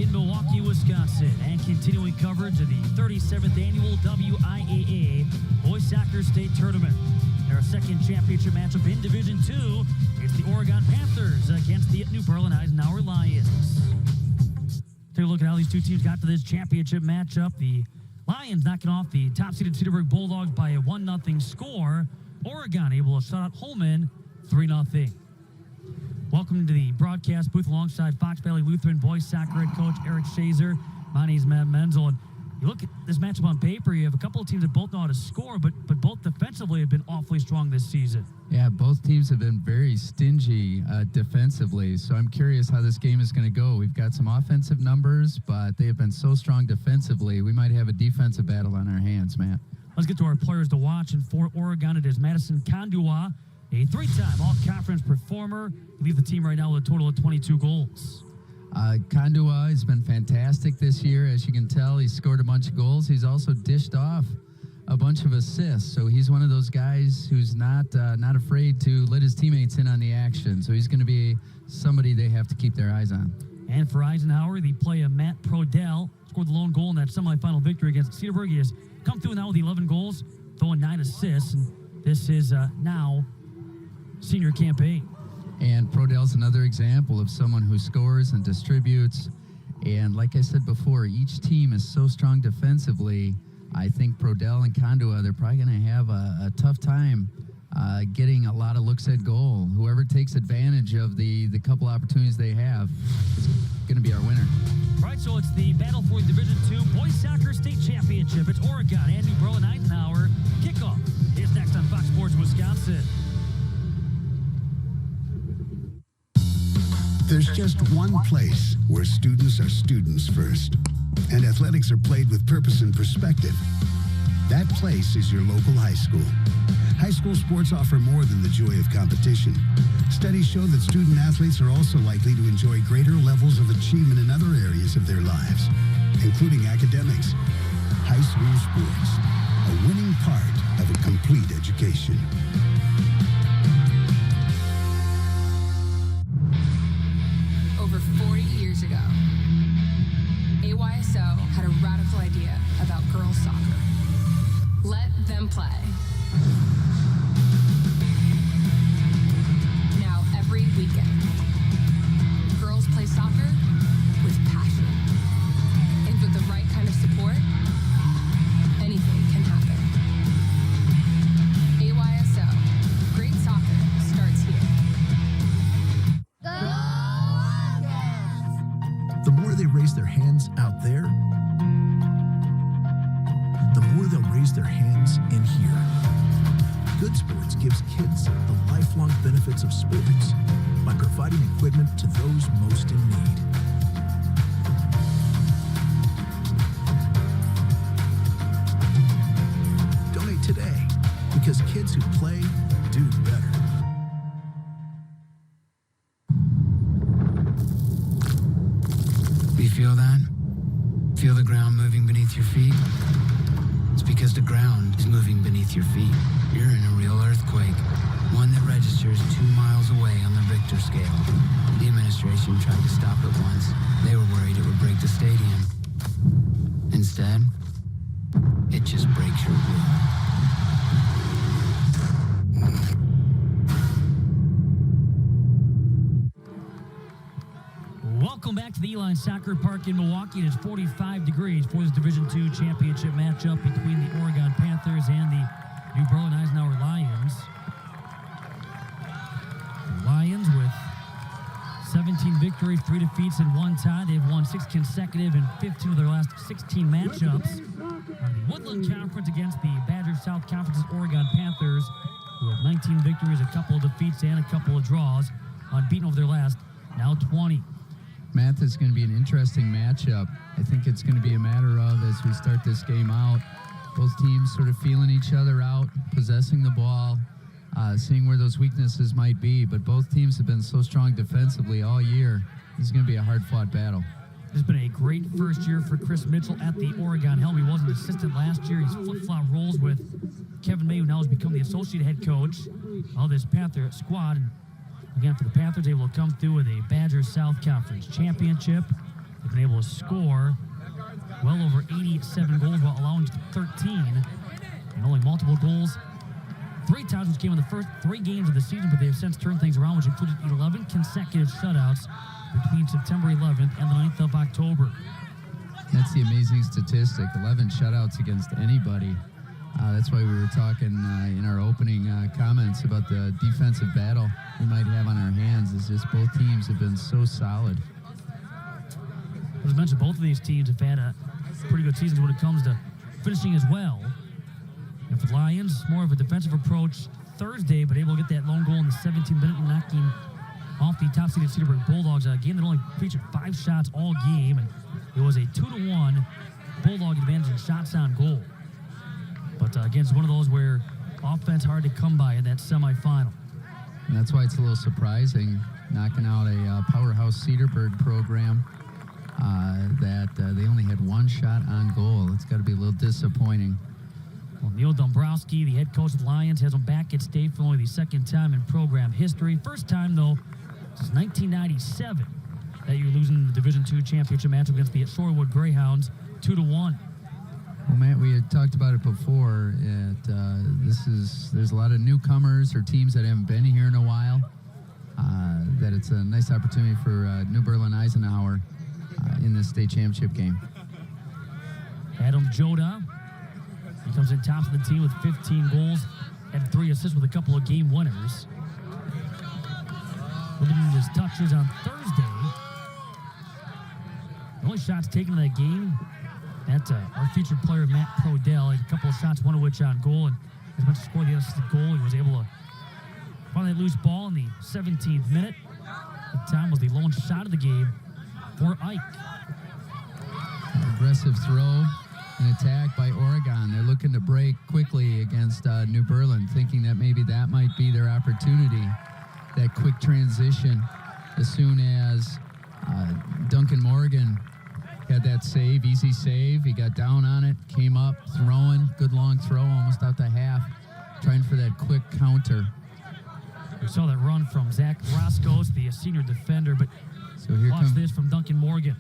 in Milwaukee, Wisconsin, and continuing coverage of the 37th annual WIAA Boys Soccer State Tournament. In our second championship matchup in Division II, it's the Oregon Panthers against the New Berlin Eisenhower Lions. Take a look at how these two teams got to this championship matchup. The Lions knocking off the top-seeded Cedarburg Bulldogs by a 1-0 score. Oregon able to shut out Holman 3-0. Welcome to the broadcast booth alongside Fox Valley Lutheran boys soccer head coach Eric Shazer. My name is Matt Menzel, and you look at this matchup on paper, you have a couple of teams that both know how to score, but both defensively have been awfully strong this season. Yeah, both teams have been very stingy defensively, so I'm curious how this game is going to go. We've got some offensive numbers, but they have been so strong defensively, we might have a defensive battle on our hands, Matt. Let's get to our players to watch. And for Oregon, it is Madison Kandua, a three-time all-conference performer. He leads the team right now with a total of 22 goals. Kandua has been fantastic this year. As you can tell, he's scored a bunch of goals. He's also dished off a bunch of assists. So he's one of those guys who's not afraid to let his teammates in on the action. So he's going to be somebody they have to keep their eyes on. And for Eisenhower, the play of Matt Prodell scored the lone goal in that semifinal victory against Cedarburg. He has come through now with 11 goals, throwing 9 assists. And this is now senior campaign. And Prodell's another example of someone who scores and distributes. And like I said before, each team is so strong defensively. I think Prodell and Kandua, they're probably going to have a tough time getting a lot of looks at goal. Whoever takes advantage of the couple opportunities they have is going to be our winner. All right, so it's the battle for the Division II Boys Soccer State Championship. It's Oregon and New Berlin Eisenhower. Kickoff is next on Fox Sports Wisconsin. There's just one place where students are students first, and athletics are played with purpose and perspective. That place is your local high school. High school sports offer more than the joy of competition. Studies show that student athletes are also likely to enjoy greater levels of achievement in other areas of their lives, including academics. High school sports, a winning part of a complete education. Over 40 years ago, AYSO had a radical idea about girls soccer. Let them play. Now every weekend, girls play soccer with passion. And with the right kind of support, anything can happen. AYSO, great soccer starts here. The more they raise their hands out there, the more they'll raise their hands in here. Good Sports gives kids the lifelong benefits of sports by providing equipment to those most in need. Donate today, because kids who play do better. You feel that? Feel the ground moving beneath your feet? It's because the ground is moving beneath your feet. You're in a real earthquake, one that registers 2 miles away on the Richter scale. The administration tried to stop it once. They were worried it would break the stadium. Instead, it just breaks your will. Welcome back to the Eline Soccer Park in Milwaukee. It is 45 degrees for this Division II championship matchup between the Oregon Panthers and the New Berlin Eisenhower Lions. The Lions with 17 victories, 3 defeats, and 1 tie. They've won 6 consecutive and 15 of their last 16 matchups. On the Woodland Conference against the Badger South Conference's Oregon Panthers, who have 19 victories, a couple of defeats, and a couple of draws, unbeaten over their last, now 20. Matt, this is going to be an interesting matchup. I think it's going to be a matter of, as we start this game out, both teams sort of feeling each other out, possessing the ball, seeing where those weaknesses might be. But both teams have been so strong defensively all year. This is going to be a hard-fought battle. It's been a great first year for Chris Mitchell at the Oregon helm. He was an assistant last year. He's flip-flop roles with Kevin May, who now has become the associate head coach of this Panther squad. And again, for the Panthers, they will come through with a Badger South Conference championship. The They've been able to score well over 87 goals while allowing just 13. And only multiple goals 3 times, which came in the first 3 games of the season, but they have since turned things around, which included 11 consecutive shutouts between September 11th and the 9th of October. That's the amazing statistic, 11 shutouts against anybody. That's why we were talking in our opening comments about the defensive battle we might have on our hands. It's just both teams have been so solid. As mentioned, both of these teams have had a pretty good season when it comes to finishing as well. And for the Lions, more of a defensive approach Thursday, but able to get that lone goal in the 17th minute, knocking off the top-seeded Cedarburg Bulldogs. A game that only featured 5 shots all game, and it was a 2-1 Bulldog advantage in shots on goal. But again, it's one of those where offense hard to come by in that semifinal. And that's why it's a little surprising, knocking out a powerhouse Cedarburg program that they only had 1 shot on goal. It's got to be a little disappointing. Well, Neil Dombrowski, the head coach of the Lions, has them back at state for only the 2nd time in program history. First time, though, since 1997 that you're losing the Division II championship match against the Shorewood Greyhounds 2-1. Well, Matt, we had talked about it before. There's a lot of newcomers or teams that haven't been here in a while. That it's a nice opportunity for New Berlin Eisenhower in this state championship game. Adam Joda, he comes in top of the team with 15 goals and 3 assists with a couple of game winners. Looking at his touches on Thursday, the only shots taken in that game, that's our featured player, Matt Prodell. He had a couple of shots, one of which on goal, and as much as scored the assisted goal, he was able to find that loose ball in the 17th minute. At the time was the lone shot of the game for Ike. Aggressive throw and attack by Oregon. They're looking to break quickly against New Berlin, thinking that maybe that might be their opportunity. That quick transition as soon as Duncan Morgan had that save, easy save. He got down on it, came up, throwing, good long throw, almost out to half, trying for that quick counter. We saw that run from Zach Roscoe, the senior defender, but so here watch this from Duncan Morgan.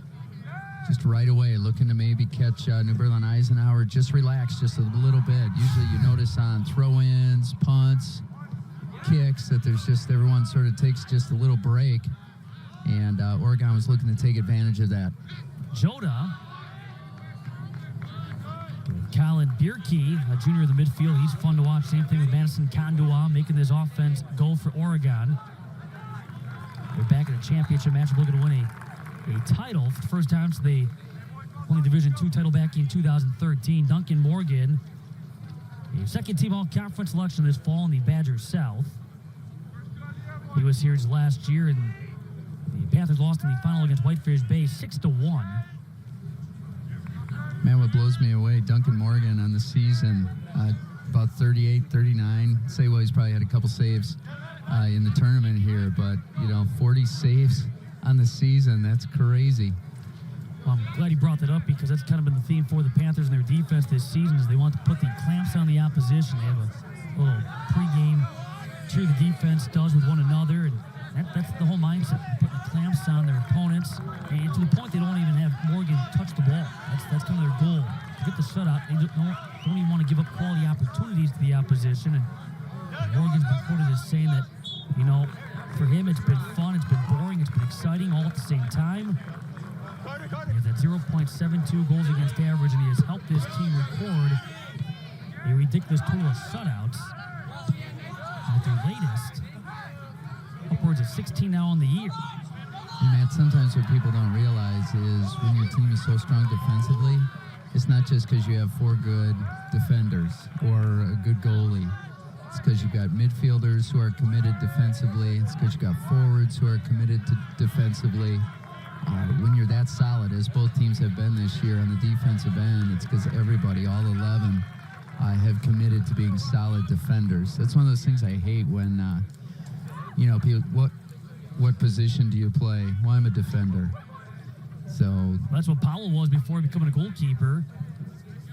Just right away, looking to maybe catch New Berlin Eisenhower. Just relax just a little bit. Usually you notice on throw-ins, punts, kicks, that there's just everyone sort of takes just a little break. And Oregon was looking to take advantage of that. Joda, Colin Bierke, a junior in the midfield. He's fun to watch. Same thing with Madison Kandua, making this offense go for Oregon. They're back in a championship match, looking to win a title for the first time since they won the Division II title back in 2013. Duncan Morgan, a second-team all-conference selection this fall in the Badgers South. He was here just last year, and the Panthers lost in the final against Whitefish Bay 6-1. Man, what blows me away, Duncan Morgan on the season, about 38, 39. Say, well, he's probably had a couple saves in the tournament here, but, 40 saves on the season, that's crazy. Well, I'm glad you brought that up because that's kind of been the theme for the Panthers and their defense this season is they want to put the clamps on the opposition. They have a little pregame cheer the defense does with one another, and that's the whole mindset. Putting the clamps on their opponents, and to the point they don't even have Morgan touch the ball. That's kind of their goal. To get the shutout, they don't even want to give up quality opportunities to the opposition, and Morgan's been quoted as saying that, for him it's been fun, it's been boring, it's been exciting all at the same time. He has that 0.72 goals against average, and he has helped his team record a ridiculous total of shutouts. With their latest, upwards of 16 now on the year. And Matt, sometimes what people don't realize is when your team is so strong defensively, it's not just because you have 4 good defenders or a good goalie. It's because you've got midfielders who are committed defensively. It's because you've got forwards who are committed to defensively. When you're that solid, as both teams have been this year on the defensive end, it's because everybody, all 11, have committed to being solid defenders. That's one of those things I hate when, people, what position do you play? Well, I'm a defender. So that's what Powell was before becoming a goalkeeper.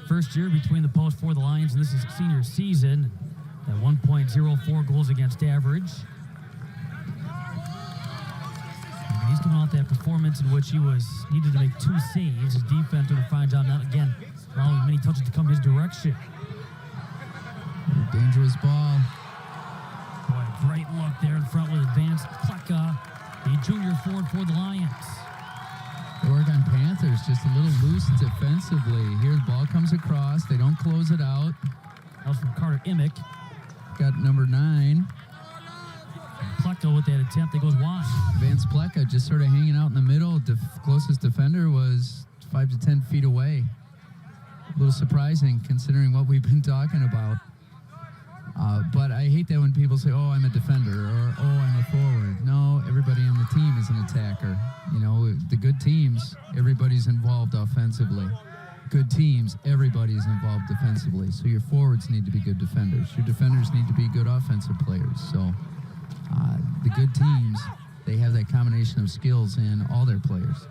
First year between the posts for the Lions, and this is senior season. At 1.04 goals against average. And he's coming off that performance in which he was needed to make 2 saves. His defense doing a fine job, not again allowing many touches to come his direction. Dangerous ball. Boy, great look there in front with Vance Pleka, the junior forward for the Lions. The Oregon Panthers just a little loose defensively. Here the ball comes across. They don't close it out. That was from Carter Emick. Got number 9. Pleka with that attempt that goes wide. Vance Pleka just sort of hanging out in the middle. Closest defender was 5 to 10 feet away. A little surprising considering what we've been talking about. But I hate that when people say, oh, I'm a defender, or oh, I'm a forward. No, everybody on the team is an attacker. You know, the good teams, everybody's involved offensively. Good teams, everybody's involved defensively. So your forwards need to be good defenders. Your defenders need to be good offensive players. So the good teams, they have that combination of skills in all their players.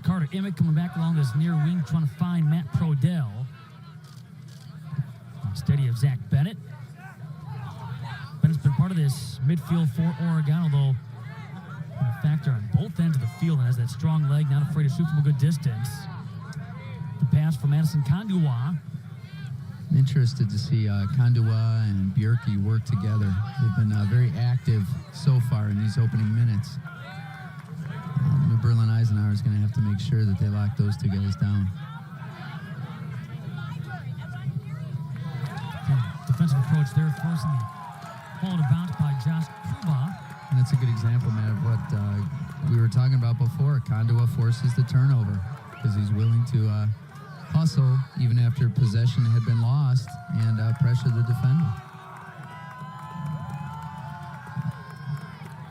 Carter Emick coming back along this near wing, trying to find Matt Prodell. Steady of Zach Bennett. Bennett's been part of this midfield for Oregon, although a factor on both ends of the field and has that strong leg, not afraid to shoot from a good distance. The pass from Madison Kandua. I'm interested to see Kandua and Bjerke work together. They've been very active so far in these opening minutes. New Berlin Eisenhower is going to have to make sure that they lock those 2 guys down. Defensive approach there, forcing the ball to bounce by Josh Kruba. And that's a good example, Matt, of what we were talking about before. Kandua forces the turnover because he's willing to hustle even after possession had been lost and pressure the defender.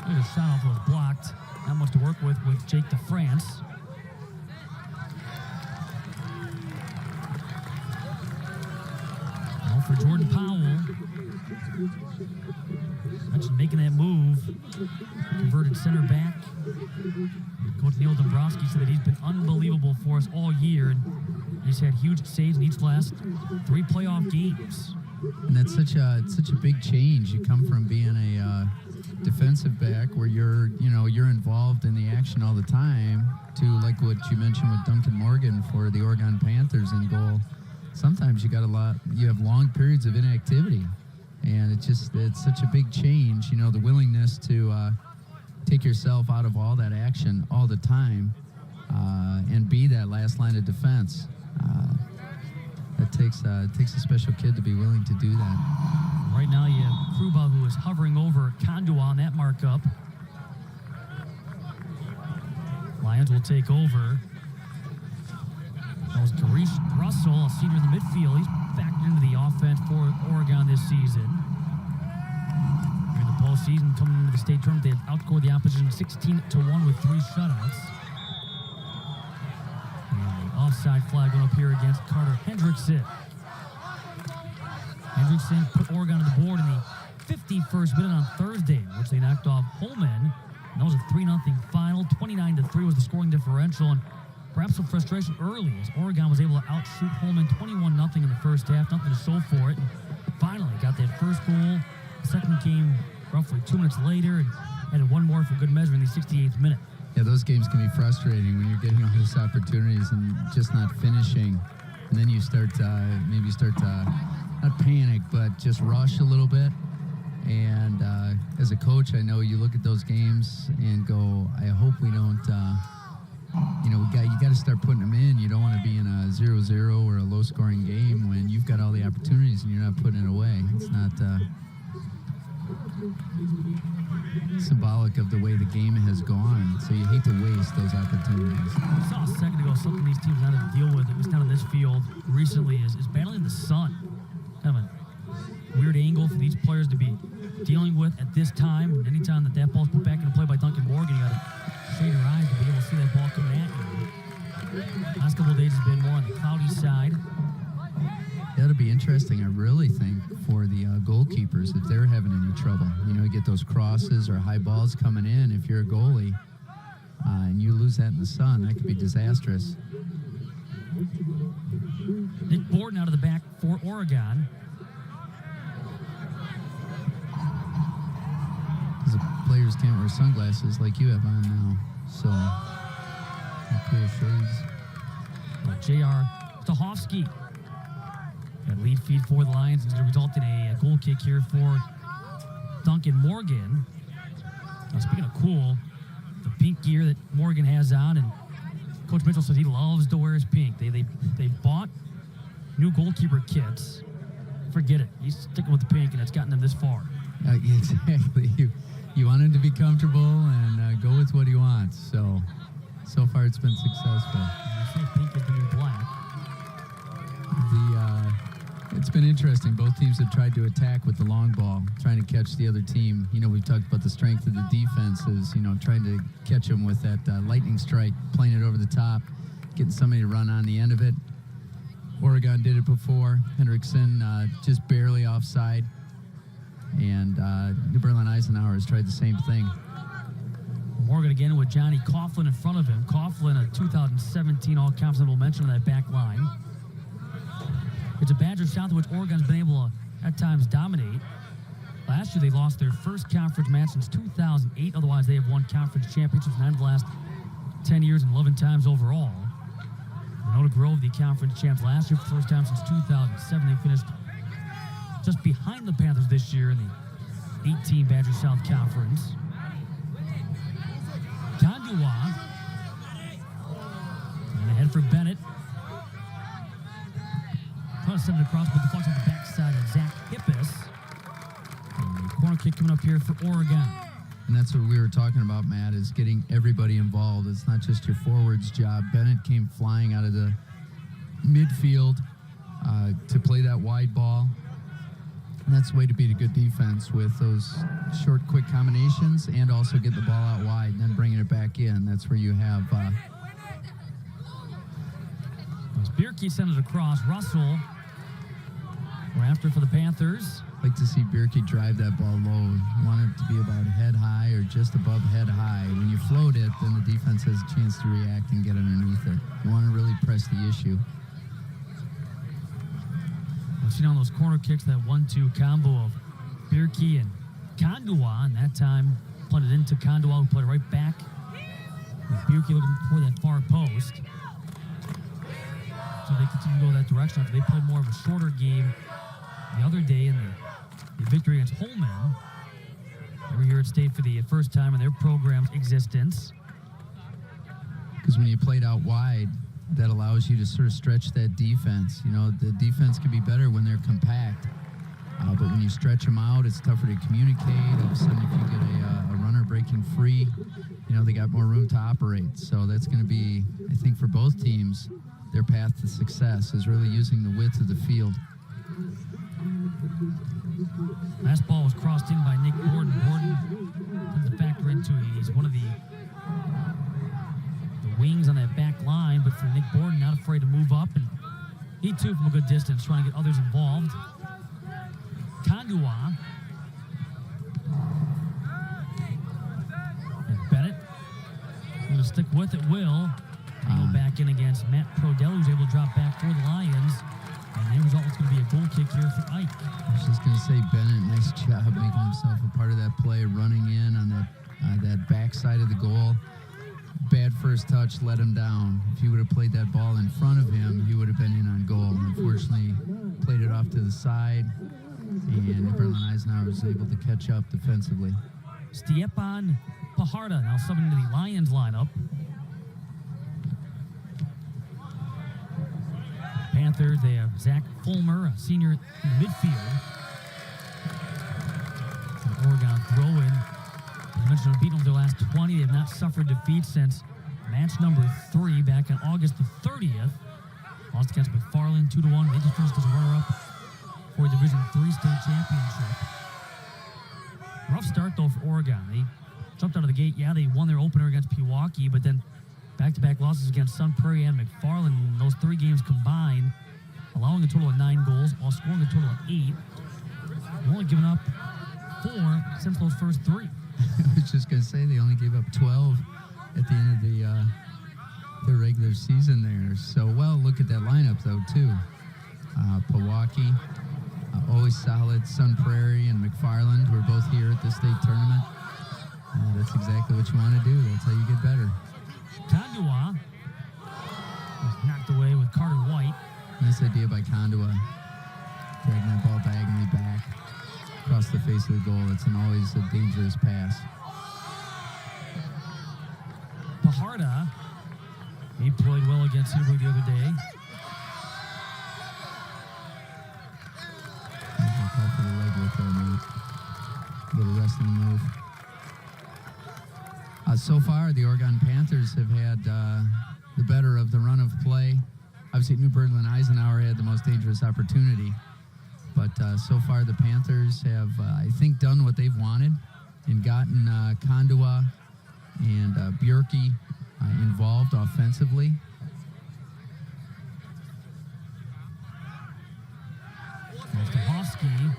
Look at the shot off was blocked. Not much to work with Jake DeFrance. Now for Jordan Powell. Mentioned making that move. Converted center back. Coach Neil Dombrowski said that he's been unbelievable for us all year. And he's had huge saves in each last 3 playoff games. And that's such a big change. You come from being a defensive back where you're involved in the action all the time to like what you mentioned with Duncan Morgan for the Oregon Panthers in goal. Sometimes you have long periods of inactivity, and it's such a big change. You know, the willingness to take yourself out of all that action all the time and be that last line of defense. It takes a special kid to be willing to do that. Right now you have Kruba, who is hovering over Kandua on that markup. Lions will take over. That was Garish Russell, a senior in the midfield. He's factored into the offense for Oregon this season. During the postseason, coming into the state tournament, they had outscored the opposition 16-1 with 3 shutouts. And the offside flag going up here against Carter Hendrickson. Hendrickson put Oregon on the board in the 51st minute on Thursday, in which they knocked off Pullman. And that was a 3-0 final. 29-3 was the scoring differential. And perhaps some frustration early as Oregon was able to outshoot Pullman 21-0 in the first half. Nothing to show for it. And finally got that first goal. The second came roughly 2 minutes later and added one more for good measure in the 68th minute. Yeah, those games can be frustrating when you're getting all those opportunities and just not finishing. And then you start to not panic, but just rush a little bit. And as a coach, I know you look at those games and go, I hope we don't, you got to start putting them in. You don't want to be in a 0-0 or a low-scoring game when you've got all the opportunities and you're not putting it away. It's not symbolic of the way the game has gone. So you hate to waste those opportunities. We saw a second ago something these teams had to deal with, at least down in this field recently, is battling the sun. Kind of a weird angle for these players to be dealing with at this time. And anytime that ball's put back into play by Duncan Morgan, you got to shade your eyes to be able to see that ball coming at you. Last couple of days has been more on the cloudy side. That'll be interesting, I really think, for the goalkeepers if they're having any trouble. You know, you get those crosses or high balls coming in if you're a goalie, and you lose that in the sun, that could be disastrous. Nick Borden out of the back for Oregon. The players just can't wear sunglasses like you have on now. So, cool shades. J.R. Stahovsky. Got lead feed for the Lions. It's going to result in a goal kick here for Duncan Morgan. Now, speaking of cool, the pink gear that Morgan has on, and Coach Mitchell says he loves to wear his pink. They bought new goalkeeper kits. Forget it. He's sticking with the pink, and it's gotten him this far. Exactly. You want him to be comfortable and go with what he wants. So far it's been successful. I say pink is the new black. It's been interesting. Both teams have tried to attack with the long ball, trying to catch the other team. We've talked about the strength of the defenses, trying to catch them with that lightning strike, playing it over the top, getting somebody to run on the end of it. Oregon did it before. Hendrickson just barely offside. And New Berlin Eisenhower has tried the same thing. Morgan again with Johnny Coughlin in front of him. Coughlin, a 2017 All-Conference honorable mention on that back line. It's a Badger South which Oregon's been able to, at times, dominate. Last year, they lost their first conference match since 2008. Otherwise, they have won conference championships 9 of the last 10 years and 11 times overall. Winona Grove, the conference champs last year for the first time since 2007. They finished just behind the Panthers this year in the 18 Badger South Conference. Kandua. And ahead for Bennett. Trying to send it across, but the deflects on the backside of Zach Hippis. And the corner kick coming up here for Oregon. And that's what we were talking about, Matt, is getting everybody involved. It's not just your forward's job. Bennett came flying out of the midfield to play that wide ball. And that's the way to beat a good defense, with those short, quick combinations and also get the ball out wide and then bringing it back in. That's where you have... Bierke sent it across. Russell, we're after for the Panthers. Like to see Bierke drive that ball low. You want it to be about head high or just above head high. When you float it, then the defense has a chance to react and get underneath it. You want to really press the issue. We've seen on those corner kicks that 1-2 combo of Bierke and Kandua, and that time put it into Kandua, who put it right back. With Bierke looking for that far post. So they continue to go that direction after they played more of a shorter game the other day in the victory against Holman. They were here at State for the first time in their program's existence. Because when you played out wide, that allows you to sort of stretch that defense. The defense can be better when they're compact. But when you stretch them out, it's tougher to communicate. All of a sudden, if you get a runner breaking free, they got more room to operate. So that's going to be, I think, for both teams, their path to success is really using the width of the field. Last ball was crossed in by Nick Borden. Borden tends to factor into it. He's one of the wings on that back line, but for Nick Borden, not afraid to move up, and he too from a good distance, trying to get others involved. Kandua. And Bennett going to stick with it, will. They go back in against Matt Prodell, who's able to drop back for the Lions. And the result is going to be a goal kick here for Ike. I was just going to say, Bennett, nice job making himself a part of that play, running in on that backside of the goal. Bad first touch, let him down. If he would have played that ball in front of him, he would have been in on goal. Unfortunately, played it off to the side, and Berlin Eisenhower was able to catch up defensively. Stepan Pajarda now subbing into the Lions lineup. Panthers, they have Zach Fulmer, a senior in the midfield. So Oregon throw-in. As mentioned, beaten over their last 20. They have not suffered defeat since match number 3 back on August the 30th. Lost against McFarland 2-1. They just finished as a runner-up for a Division III state championship. Rough start, though, for Oregon. They jumped out of the gate. Yeah, they won their opener against Pewaukee, but then back-to-back losses against Sun Prairie and McFarland. Those 3 games combined, allowing a total of 9 goals while scoring a total of 8. They've only given up 4 since those first 3. I was just going to say they only gave up 12 at the end of the regular season there. So, well, look at that lineup, though, too. Pewaukee, always solid. Sun Prairie and McFarland, who are both here at the state tournament. That's exactly what you want to do. That's how you get better. Kandua was knocked away with Carter White. Nice idea by Kandua. Dragging that ball diagonally back across the face of the goal. It's always a dangerous pass. Pajarda, he played well against Cedarburg the other day. Call for the leg with there, mate. Little wrestling move. So far, the Oregon Panthers have had the better of the run of play. Obviously, New Berlin Eisenhower had the most dangerous opportunity. But so far, the Panthers have, I think, done what they've wanted and gotten Kandua and Bjerke involved offensively. Stahovsky.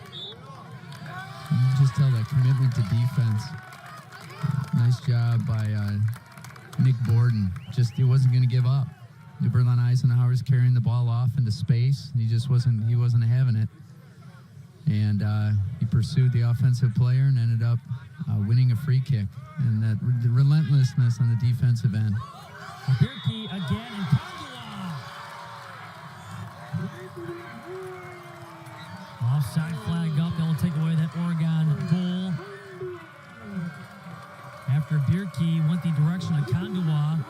You can just tell that commitment to defense. Nice job by Nick Borden. Just he wasn't going to give up. New Berlin Eisenhower's carrying the ball off into space. He wasn't having it. And he pursued the offensive player and ended up winning a free kick. And that relentlessness on the defensive end. Bjerke again and Kandua. Offside flag up. They'll take away that Oregon goal. After Bjerke went the direction of Kandua.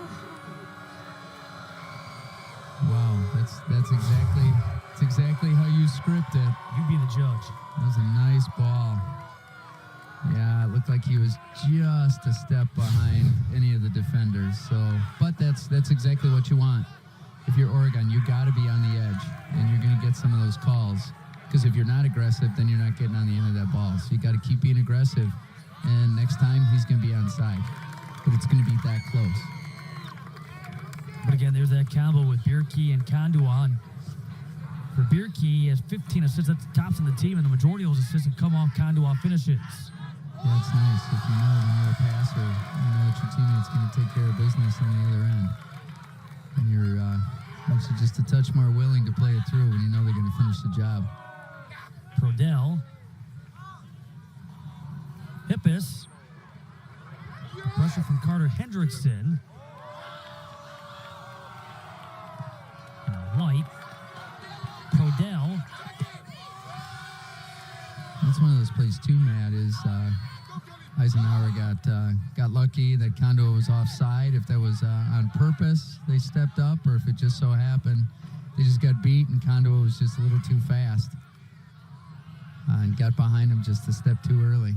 Wow, that's exactly how you script it. You be the judge. That was a nice ball. Yeah, it looked like he was just a step behind any of the defenders. But that's exactly what you want. If you're Oregon, you got to be on the edge, and you're going to get some of those calls. Because if you're not aggressive, then you're not getting on the end of that ball. So you got to keep being aggressive, and next time he's going to be onside. But it's going to be that close. But again, there's that combo with Bjerke and Kandua. And for Bjerke, he has 15 assists. That's the tops of the team, and the majority of those assists have come off Kandua finishes. Yeah, it's nice. If you know when you're a passer, you know that your teammate's going to take care of business on the other end. And you're actually just a touch more willing to play it through when you know they're going to finish the job. Prodell. Hippus. Pressure from Carter Hendrickson. White. Prodell. That's one of those plays too, Matt, is Eisenhower got lucky that Kandua was offside. If that was on purpose, they stepped up, or if it just so happened they just got beat and Kandua was just a little too fast and got behind him just a step too early.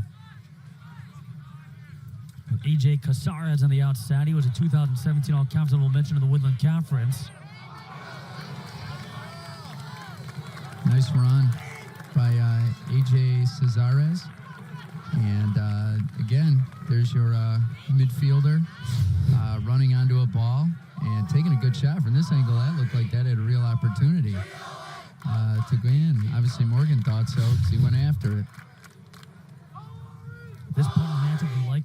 A.J. Casares on the outside. He was a 2017 All-Conference Honorable Mention of the Woodland Conference. Nice run by A.J. Casares. And again, there's your midfielder running onto a ball and taking a good shot from this angle. That looked like that had a real opportunity to go in. Obviously, Morgan thought so because he went after it. This point of the matchup, we like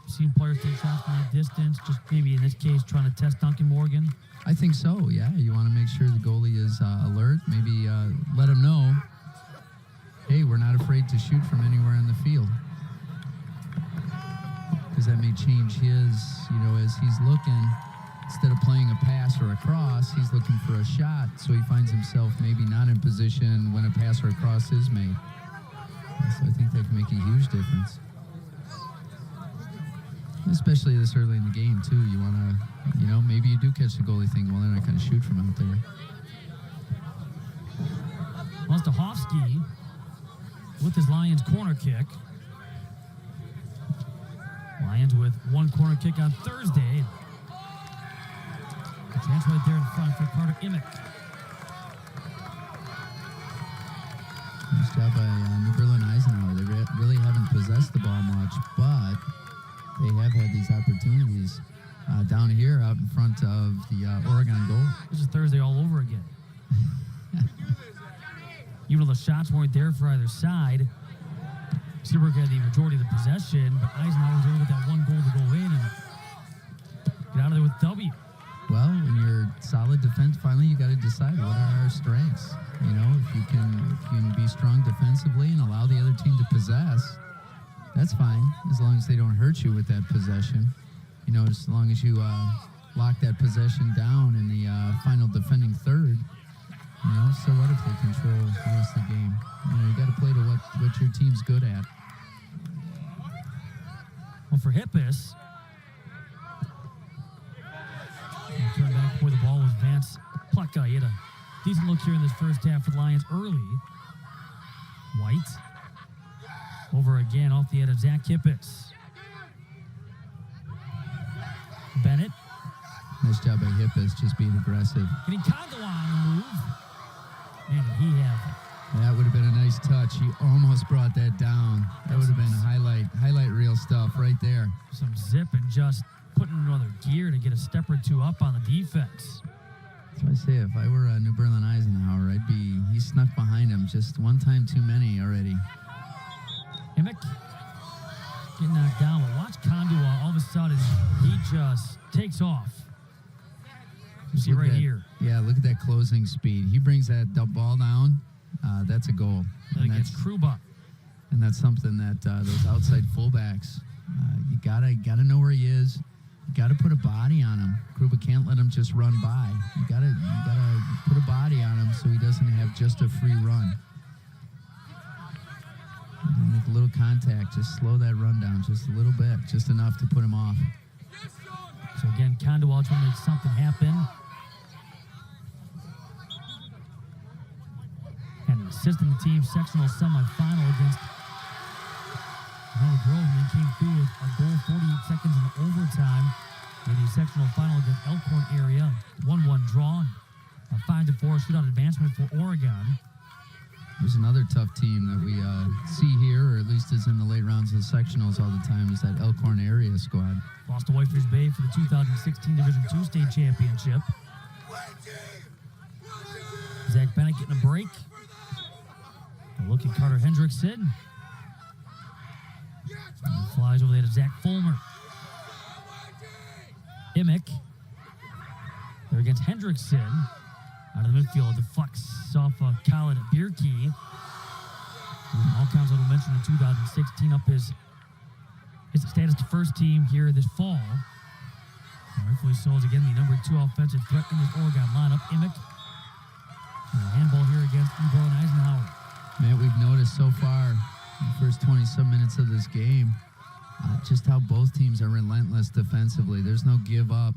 seeing players take shots from that distance, just maybe in this case trying to test Duncan Morgan. I think so, yeah. You want to make sure the goalie is alert. Maybe let him know, hey, we're not afraid to shoot from anywhere in the field. Because that may change his, as he's looking, instead of playing a pass or a cross, he's looking for a shot. So he finds himself maybe not in position when a pass or a cross is made. So I think that can make a huge difference. Especially this early in the game, too. You want to, maybe you do catch the goalie thinking, well, they're not going to shoot from out there. Well, Stahovsky with his Lions corner kick. Lions with one corner kick on Thursday. A chance right there in front for Carter Emick. Nice job by New Berlin Eisenhower. They really haven't possessed the ball much, but they have had these opportunities down here out in front of the Oregon goal. This is Thursday all over again. Even though the shots weren't there for either side, Cedarburg had the majority of the possession, but Eisenhower was able to get that one goal to go in and get out of there with W. Well, when you're solid defense, finally you got to decide what are our strengths. If you can be strong defensively and allow the other team to possess, That's fine, as long as they don't hurt you with that possession. You know, as long as you lock that possession down in the final defending third. You know, so what if they control the rest of the game? You know, you got to play to what your team's good at. Well, for Hippus, turn back before the ball was Vance Pleka. He had a decent look here in this first half for the Lions early. White over again off the head of Zach Hippus. Bennett. Nice job by Hippus, just being aggressive. Getting Kagawa on the move. And he have That would have been a nice touch. He almost brought that down. That would have been highlight reel stuff right there. some zip and just putting another gear to get a step or two up on the defense. So I say, if I were New Berlin Eisenhower, he snuck behind him just one time too many already. Emick getting knocked down, but watch Kandua. All of a sudden, he just takes off. You see right here. Yeah, look at that closing speed. He brings that ball down. That's a goal. That against Kruba. And that's something that those outside fullbacks, you gotta know where he is. You gotta put a body on him. Kruba can't let him just run by. You gotta put a body on him so he doesn't have just a free run. Make a little contact, just slow that run down just a little bit, just enough to put him off. So again, Kandua trying to make something happen. And assisting the team sectional semifinal against Grove, and then came through with a goal 48 seconds in overtime in the sectional final against Elkhorn area. 1-1 draw. A 5-4 shootout advancement for Oregon. There's another tough team that we see here, or at least is in the late rounds of the sectionals all the time, is that Elkhorn area squad. Lost to Whitefish Bay for the 2016 Division II state championship. Zach Bennett getting a break. A look at Carter Hendrickson. And flies over there to Zach Fulmer. Emick. They're against Hendrickson. Out of the midfield, deflects off Khaled Birki. All counts I will mention in 2016 up his status to first team here this fall. Rightfully so is again the number 2 offensive threat in this Oregon lineup. Emick. And a handball here against New Berlin Eisenhower. Man, we've noticed so far in the first 20-some minutes of this game just how both teams are relentless defensively. There's no give up.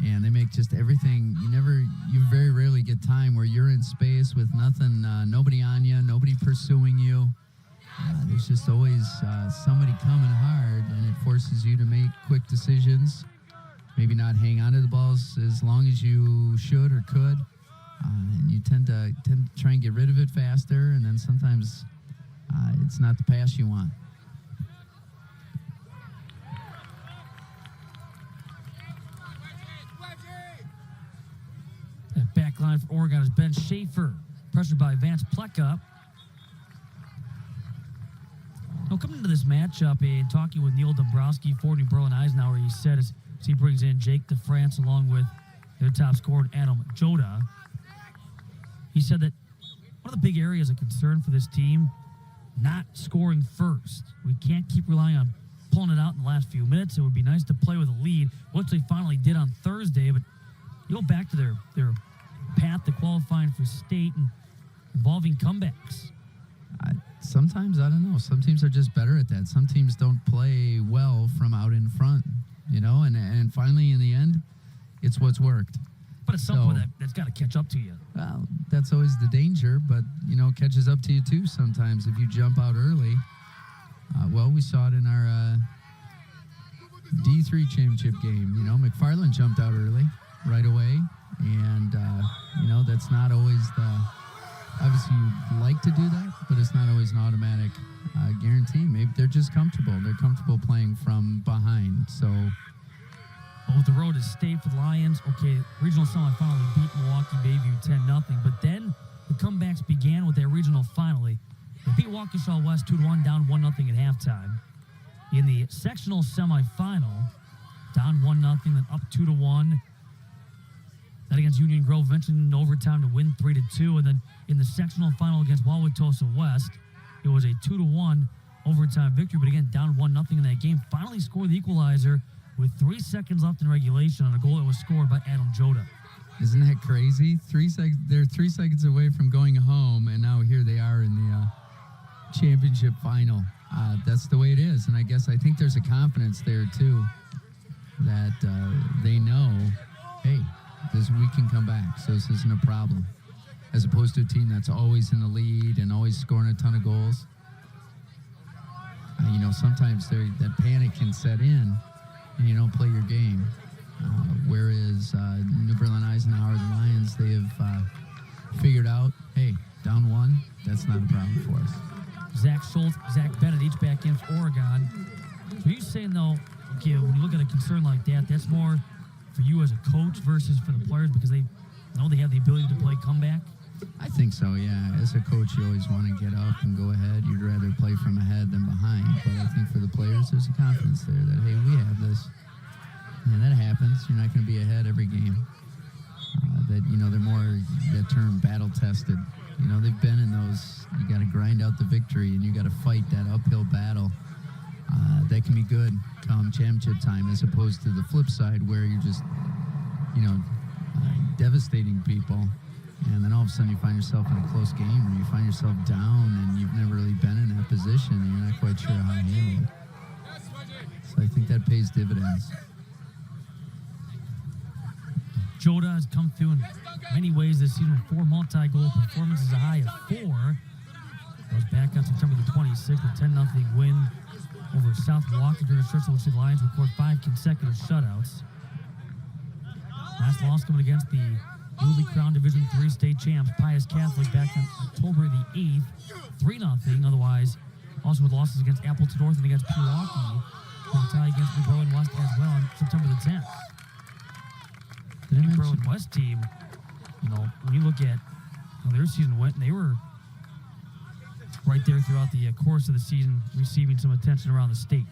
And they make just everything. You very rarely get time where you're in space with nothing, nobody on you, nobody pursuing you. There's just always somebody coming hard, and it forces you to make quick decisions. Maybe not hang on to the balls as long as you should or could. And you tend to try and get rid of it faster, and then sometimes it's not the pass you want. That back line for Oregon is Ben Schaefer, pressured by Vance Pleka. Now, coming into this matchup and talking with Neil Dombrowski for New Berlin Eisenhower, he said as he brings in Jake DeFrance along with their top scorer, Adam Joda, he said that one of the big areas of concern for this team, not scoring first. We can't keep relying on pulling it out in the last few minutes. It would be nice to play with a lead, which they finally did on Thursday, but you go back to their path to qualifying for state and involving comebacks. Sometimes, I don't know, some teams are just better at that. Some teams don't play well from out in front, and finally in the end, it's what's worked. But at some point, that's got to catch up to you. Well, that's always the danger, but, it catches up to you too sometimes if you jump out early. We saw it in our D3 championship game. McFarland jumped out early right away, and, that's not always obviously you'd like to do that, but it's not always an automatic guarantee. Maybe they're just comfortable. They're comfortable playing from behind, so... Well, with the road to state for the Lions, okay, regional semifinal, they beat Milwaukee Bayview 10-0, but then the comebacks began with their regional final. They beat Waukesha West 2-1, down 1-0 at halftime. In the sectional semifinal, down 1-0, then up 2-1. Then against Union Grove, eventually in overtime to win 3-2, and then in the sectional final against Wauwatosa West, it was a 2-1 overtime victory, but again, down 1-0 in that game. Finally scored the equalizer with 3 seconds left in regulation on a goal that was scored by Adam Jota. Isn't that crazy? 3 seconds. They're 3 seconds away from going home, and now here they are in the championship final. That's the way it is, and I think there's a confidence there too that they know, hey, we can come back, so this isn't a problem. As opposed to a team that's always in the lead and always scoring a ton of goals. Sometimes that panic can set in, and you don't play your game. Whereas New Berlin Eisenhower, the Lions, they have figured out, hey, down 1, that's not a problem for us. Zach Schultz, Zach Bennett, each back in for Oregon. So you're saying, though, okay, when you look at a concern like that, that's more for you as a coach versus for the players because they know they have the ability to play comeback? I think so, yeah. As a coach, you always want to get up and go ahead. You'd rather play from ahead than behind. But I think for the players, there's a confidence there that, hey, we have this. And that happens. You're not going to be ahead every game. They're more, that term, battle-tested. They've been in those, you got to grind out the victory, and you got to fight that uphill battle. That can be good come championship time, as opposed to the flip side where you're just, devastating people. And then all of a sudden you find yourself in a close game, or you find yourself down and you've never really been in that position and you're not quite sure how to handle it. So I think that pays dividends. Jota has come through in many ways this season with 4 multi-goal performances, a high of 4. Goes back on September the 26th with 10-0 win over South Milwaukee during a stretch in which the Lions record 5 consecutive shutouts. Last loss coming against the newly crowned Division III state champs, Pius Catholic, back on October the 8th, 3-0. Otherwise, also with losses against Appleton North and against Pewaukee, and a tie against New Berlin West as well on September the 10th. The New Berlin West team, when you look at how their season went, they were right there throughout the course of the season, receiving some attention around the state.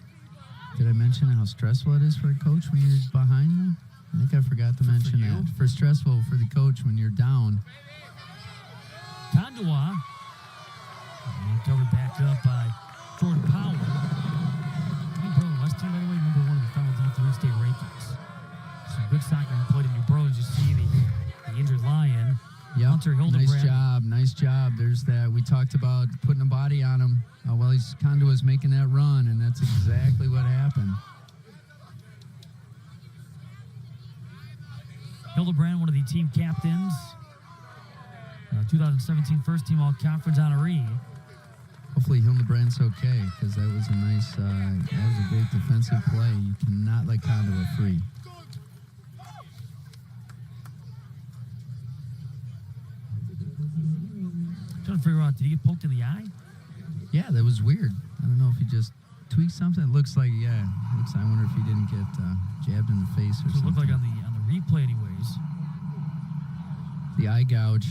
Did I mention how stressful it is for a coach when you're behind them? I think I forgot to mention that. For stressful for the coach when you're down. Kandua, covered back up by Jordan Powell. New Berlin West team, by the way, number 1 in the final D3 state rankings. Some good soccer played in New Berlin. You see the injured Lion. Yep. Hunter Hildebrand. Nice job. There's that. We talked about putting a body on him while Kandua's making that run, and that's exactly what happened. Hildebrand, one of the team captains, 2017 first team all-conference honoree. Hopefully Hildebrand's okay, because that was a nice, that was a great defensive play. You cannot let Kandua free. Trying to figure out, did he get poked in the eye? Yeah, that was weird. I don't know if he just tweaked something. It looks like, I wonder if he didn't get jabbed in the face or something. It looked like on the replay anyways. The eye gouge.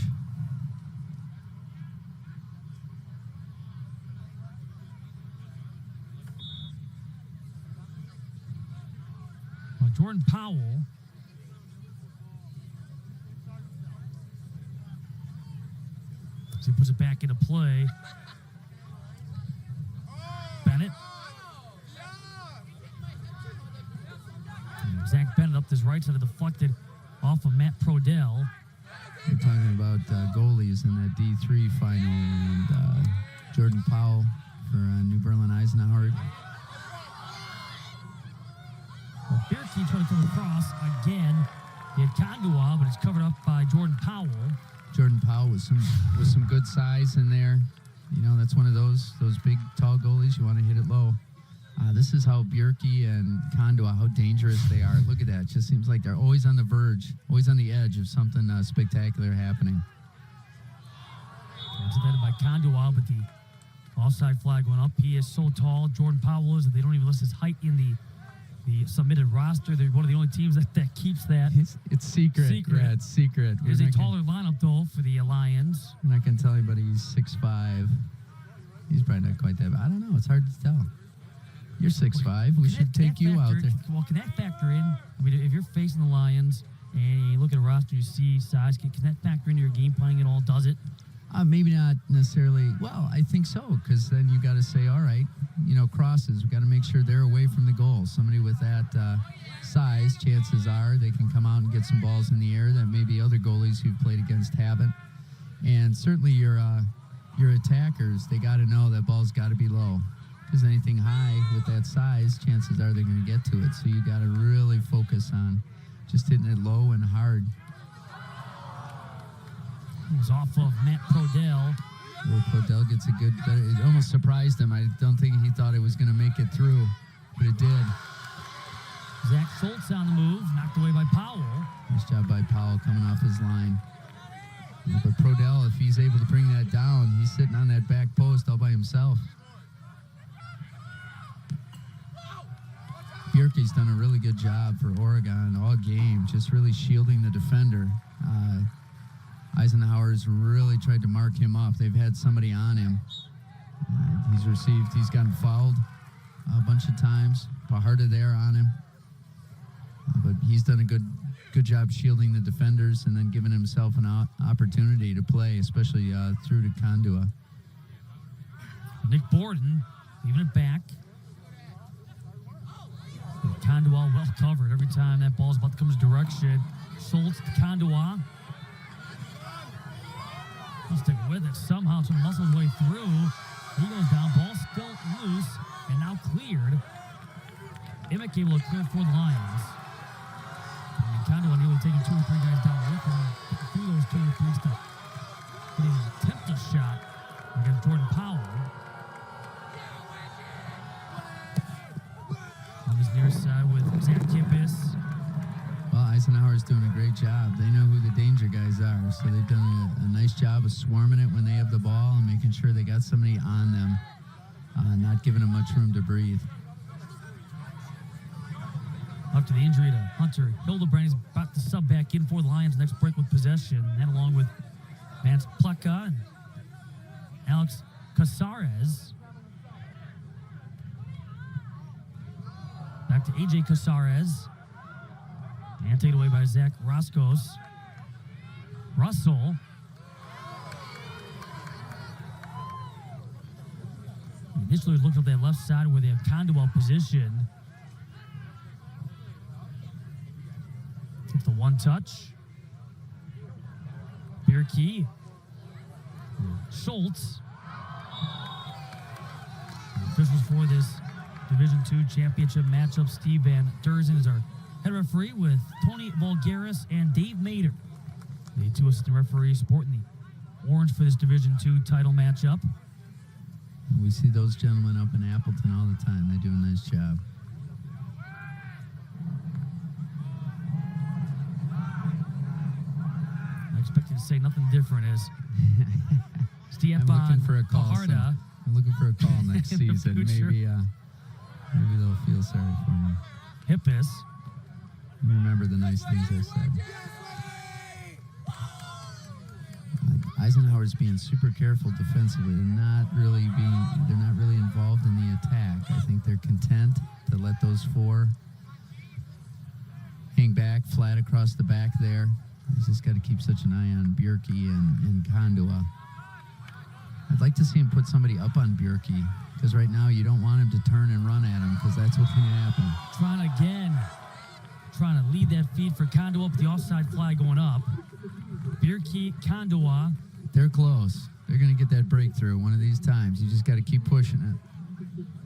Jordan Powell as he puts it back into play. Bennett. Zach Bennett up this right side of deflected off of Matt Prodell. We're talking about goalies in that D3 final, and Jordan Powell for New Berlin Eisenhower. Well, Bierke trying to come across again. He had Kandua, but it's covered up by Jordan Powell. Jordan Powell with some good size in there. That's one of those big, tall goalies. You want to hit it low. This is how Bierke and Kandua, how dangerous they are. Look at that. It just seems like they're always on the verge, always on the edge of something spectacular happening. Intercepted by Kandua, but the offside flag going up. He is so tall, Jordan Powell is, that they don't even list his height in the submitted roster. They're one of the only teams that keeps that. It's secret. Yeah, it's secret. There's a taller lineup, though, for the Lions. I'm not going to tell anybody he's 6'5". He's probably not quite that. I don't know. It's hard to tell. You're 6'5". We should take you out there. Well, can that factor in? I mean, if you're facing the Lions and you look at a roster, you see size, can that factor into your game planning at all? Does it? Maybe not necessarily. Well, I think so, because then you got to say, all right, crosses. We got to make sure they're away from the goal. Somebody with that size, chances are they can come out and get some balls in the air that maybe other goalies who've played against haven't. And certainly your attackers, they got to know that ball's got to be low, because anything high with that size, chances are they're going to get to it. So you got to really focus on just hitting it low and hard. It was off of Matt Prodell. Prodell gets a good, it almost surprised him. I don't think he thought it was going to make it through, but it did. Zach Schultz on the move, knocked away by Powell. Nice job by Powell coming off his line. But Prodell, if he's able to bring that down, he's sitting on that back post all by himself. Bjerke's done a really good job for Oregon all game, just really shielding the defender. Eisenhower's really tried to mark him up. They've had somebody on him. He's gotten fouled a bunch of times. Pajarda there on him. But he's done a good job shielding the defenders and then giving himself an opportunity to play, especially through to Kandua. Nick Borden leaving it back. Kandua well covered every time that ball's about to come his direction. Schultz to Kandua. He'll stick with it somehow, to muscle his way through. He goes down, ball still loose, and now cleared. Emick able to clear for the Lions. And Kandua nearly taking 2 or 3 guys down with him. Through those 2 or 3 to getting an attempt a shot against Jordan Powell. On his near side with Zach Kippis. Well, Eisenhower's doing a great job. They know who the danger guys are, so they've done a nice job of swarming it when they have the ball and making sure they got somebody on them, not giving them much room to breathe. After the injury to Hunter Hildebrand, he's about to sub back in for the Lions next break with possession. And along with Vance Pleka and Alex Casares. Back to AJ Casares. And taken away by Zach Roscos. Russell. Initially looked at that left side where they have Kandua position. It's the one touch. Bjerke. Schultz. Officials for this Division II championship matchup. Steve Van Derzen is our head referee with Tony Vulgaris and Dave Mader. The 2 assistant referees sporting the orange for this Division II title matchup. We see those gentlemen up in Appleton all the time. They do a nice job. I expected to say nothing different as Stefan I'm looking for a call. Pajarda. I'm looking for a call next In the season. future. Maybe they'll feel sorry for me. Hippis. Remember the nice things I said. Eisenhower's being super careful defensively. They're not really involved in the attack. I think they're content to let those 4 hang back flat across the back there. He's just got to keep such an eye on Bjerke and Kandua. I'd like to see him put somebody up on Bjerke, because right now you don't want him to turn and run at him, because that's what's going to happen. Trying to lead that feed for Kandua, but the offside flag going up. Bjerke, Kandua. They're close. They're going to get that breakthrough one of these times. You just got to keep pushing it,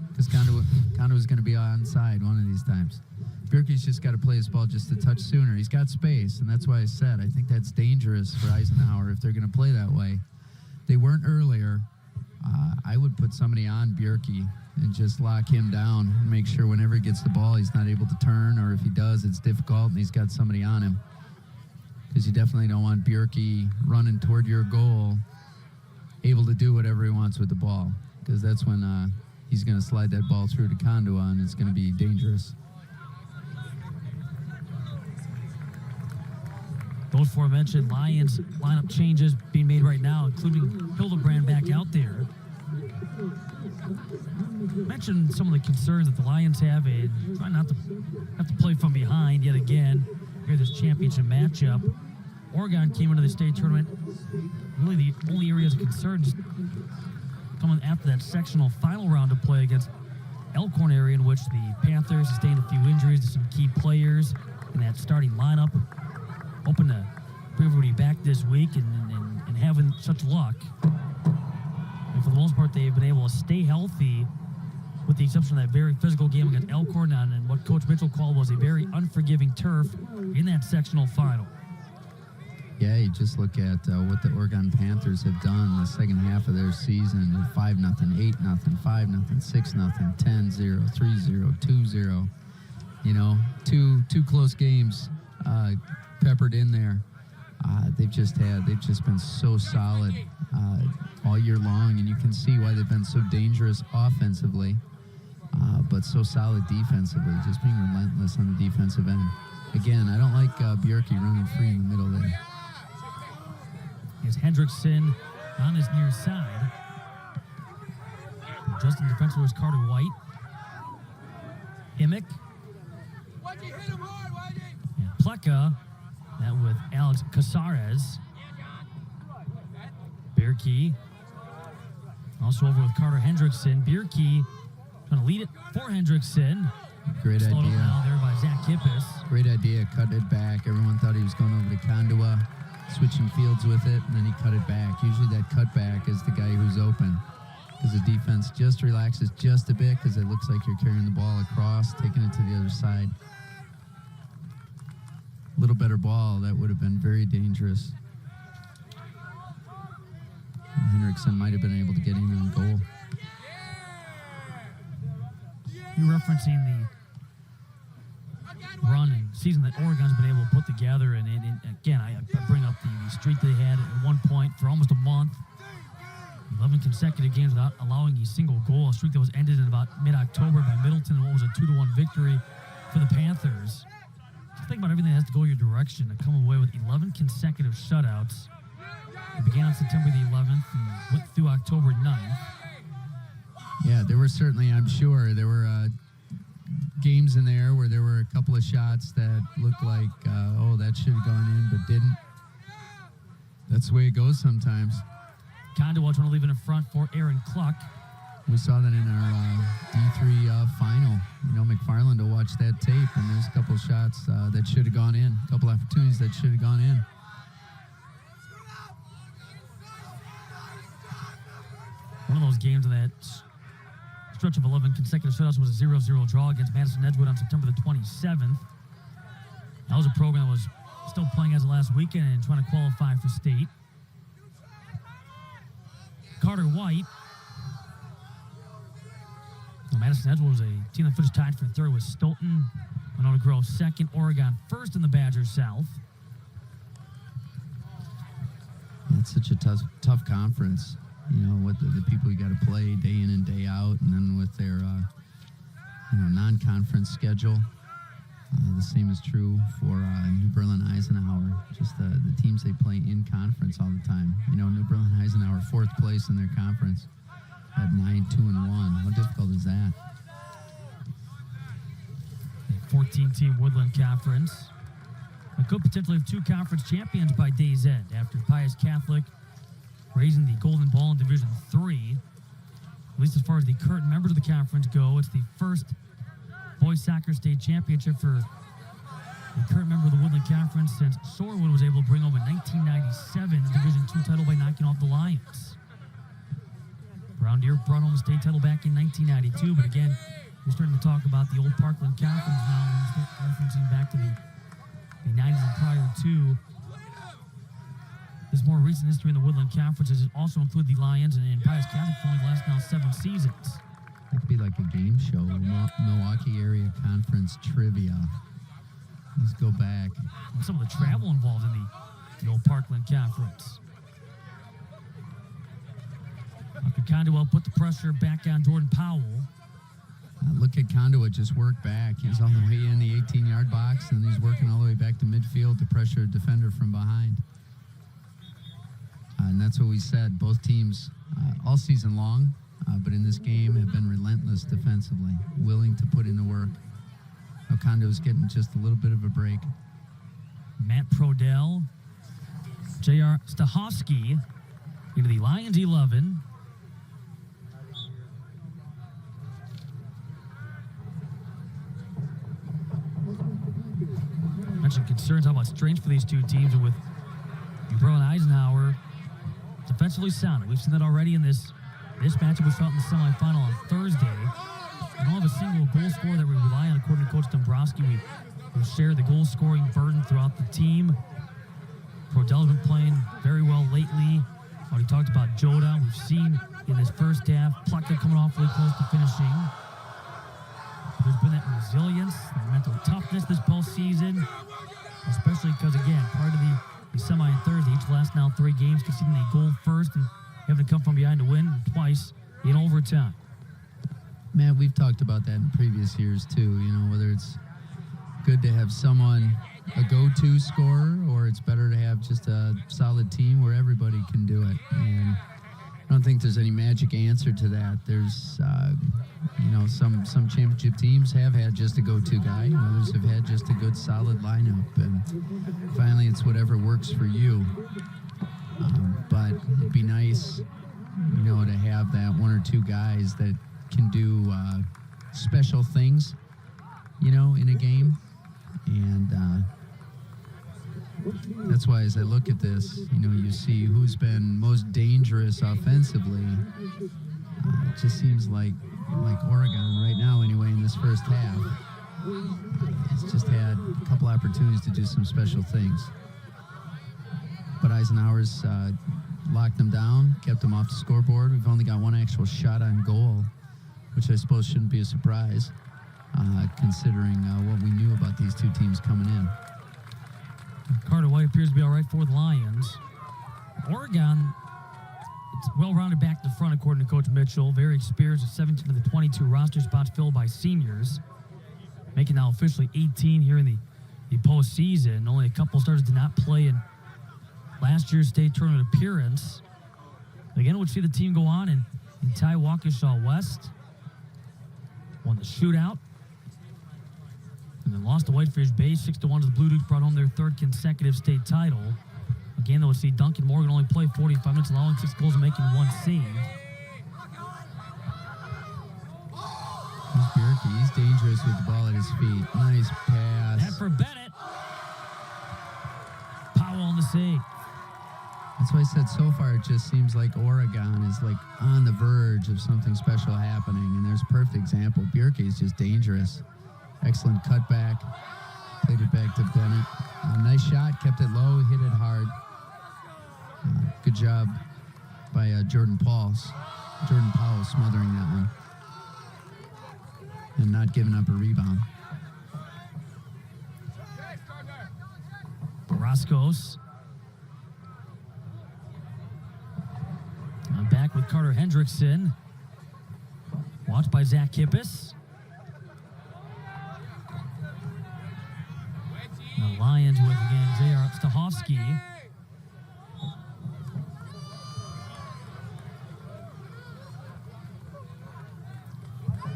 because Kandua's going to be onside one of these times. Bjerke's just got to play his ball just a touch sooner. He's got space, and that's why I said I think that's dangerous for Eisenhower if they're going to play that way. They weren't earlier. I would put somebody on Bjerke and just lock him down and make sure whenever he gets the ball, he's not able to turn, or if he does, it's difficult and he's got somebody on him. Because you definitely don't want Bjerke running toward your goal, able to do whatever he wants with the ball, because that's when he's going to slide that ball through to Kandua, and it's going to be dangerous. Those aforementioned Lions lineup changes being made right now, including Hildebrand back out there. Mentioned some of the concerns that the Lions have in trying not to have to play from behind yet again here this championship matchup. Oregon came into the state tournament really the only areas of concern just coming after that sectional final round of play against Elkhorn area, in which the Panthers sustained a few injuries to some key players in that starting lineup. Hoping to bring everybody back this week and having such luck. And for the most part, they've been able to stay healthy, with the exception of that very physical game against Elkhorn and what Coach Mitchell called was a very unforgiving turf in that sectional final. Yeah, you just look at what the Oregon Panthers have done the second half of their season. 5-0, 8-0, 5-0, 6-0, 10-0, 3-0, 2-0. You know, two close games peppered in there. They've just been so solid all year long, and you can see why they've been so dangerous offensively, but so solid defensively, just being relentless on the defensive end. Again, I don't like Bjerke running free in the middle there. Here's Hendrickson on his near side. Justin defensive was Carter White. Emick. And Pleka. That with Alex Casares. Bjerke. Also over with Carter Hendrickson. Bjerke trying to lead it for Hendrickson. Great Slowed idea. up now there by Zach Kippis. Great idea. Cut it back. Everyone thought he was going over to Kandua, switching fields with it, and then he cut it back. Usually that cut back is the guy who's open, because the defense just relaxes just a bit, because it looks like you're carrying the ball across, taking it to the other side. A little better ball, that would have been very dangerous. Hendrickson might have been able to get him in goal. You're referencing the run and season that Oregon's been able to put together, and again, I bring up the streak they had at one point for almost a month. 11 consecutive games without allowing a single goal, a streak that was ended in about mid-October by Middleton, and what was a 2-1 victory for the Panthers. Just think about everything that has to go your direction to come away with 11 consecutive shutouts. It began on September the 11th and went through October 9th. Yeah, there were certainly, I'm sure, there were games in there where there were a couple of shots that looked like, that should have gone in, but didn't. That's the way it goes sometimes. Kandua trying to leave it in front for Aaron Cluck. We saw that in our D3 final. You know, McFarland will watch that tape, and there's a couple of shots that should have gone in, a couple opportunities that should have gone in. One of those games in that stretch of 11 consecutive shutouts was a 0-0 draw against Madison Edgewood on September the 27th. That was a program that was still playing as of last weekend and trying to qualify for state. Carter White. Madison Edgewood was a team that finished tied for third with Stoughton. Winona Grove second, Oregon first in the Badger South. It's such a tough conference. You know, with the people you got to play day in and day out, and then with their non-conference schedule. The same is true for New Berlin Eisenhower, just the teams they play in conference all the time. You know, New Berlin Eisenhower, 4th place in their conference at 9-2-1. How difficult is that? A 14-team Woodland Conference. We could potentially have 2 conference champions by day's end after Pius Catholic raising the Golden Ball in Division III. At least as far as the current members of the conference go, it's the first boys soccer state championship for the current member of the Woodland Conference since Soarwood was able to bring home a 1997 Division II title by knocking off the Lions. Brown Deer brought home a state title back in 1992, but again, we're starting to talk about the old Parkland Conference now and start referencing back to the 90s and prior to. This more recent history in the Woodland Conference has also included the Lions and Pius Catholic for only the last now 7 seasons. That could be like a game show, Milwaukee Area Conference Trivia. Let's go back. Some of the travel involved in the old Parkland Conference. Dr. Kandua put the pressure back on Jordan Powell. Look at Kandua just work back. He's on the way in the 18-yard box, and he's working all the way back to midfield to pressure a defender from behind. And that's what we said. Both teams all season long, but in this game have been relentless defensively, willing to put in the work. Kandua's getting just a little bit of a break. Matt Prodell, J.R. Stahovsky into the Lions 11. Mentioned concerns about strength for these two teams, and with Burl and Eisenhower defensively sound. We've seen that already in this matchup we saw in the semifinal on Thursday. We don't have a single goal scorer that we rely on, according to Coach Dombrowski. We share the goal scoring burden throughout the team. Prodell's been playing very well lately. Already talked about Joda. We've seen in this first half, Pluckett coming off really close to finishing. There's been that resilience, that mental toughness this postseason, especially because, again, part of the semi on Thursday, each last now 3 games, conceding a goal first and having to come from behind to win twice in overtime. Matt, we've talked about that in previous years too, whether it's good to have someone, a go-to scorer, or it's better to have just a solid team where everybody can do it. And I don't think there's any magic answer to that. There's, some championship teams have had just a go-to guy, and others have had just a good, solid lineup. And finally, it's whatever works for you. But it'd be nice, to have that 1 or 2 guys that can do special things, in a game. And that's why as I look at this, you see who's been most dangerous offensively. It just seems like Oregon right now anyway in this first half. It's just had a couple opportunities to do some special things. But Eisenhower's locked them down, kept them off the scoreboard. We've only got 1 actual shot on goal, which I suppose shouldn't be a surprise, considering what we knew about these two teams coming in. Carter White appears to be all right for the Lions. Oregon, it's well-rounded back to the front, according to Coach Mitchell. Very experienced, with 17 of the 22 roster spots filled by seniors, making now officially 18 here in the postseason. Only a couple starters did not play in last year's state tournament appearance. Again, we'll see the team go on and tie Waukesha West. Won the shootout. And then lost to Whitefish Bay 6-1 as the Blue Dukes brought home their 3rd consecutive state title. Again, though, we'll see Duncan Morgan only play 45 minutes, allowing 6 goals and making 1 save. Here's Bierke. He's dangerous with the ball at his feet. Nice pass. And for Bennett. Powell on the save. That's why I said so far it just seems like Oregon is like on the verge of something special happening, and there's a perfect example. Bierke is just dangerous. Excellent cutback. Played it back to Bennett. Nice shot, kept it low, hit it hard. Good job by Jordan Powell smothering that one and not giving up a rebound. Roscoe's. I'm back with Carter Hendrickson. Watched by Zach Kippis. The Lions with, again, J.R. Stahovsky.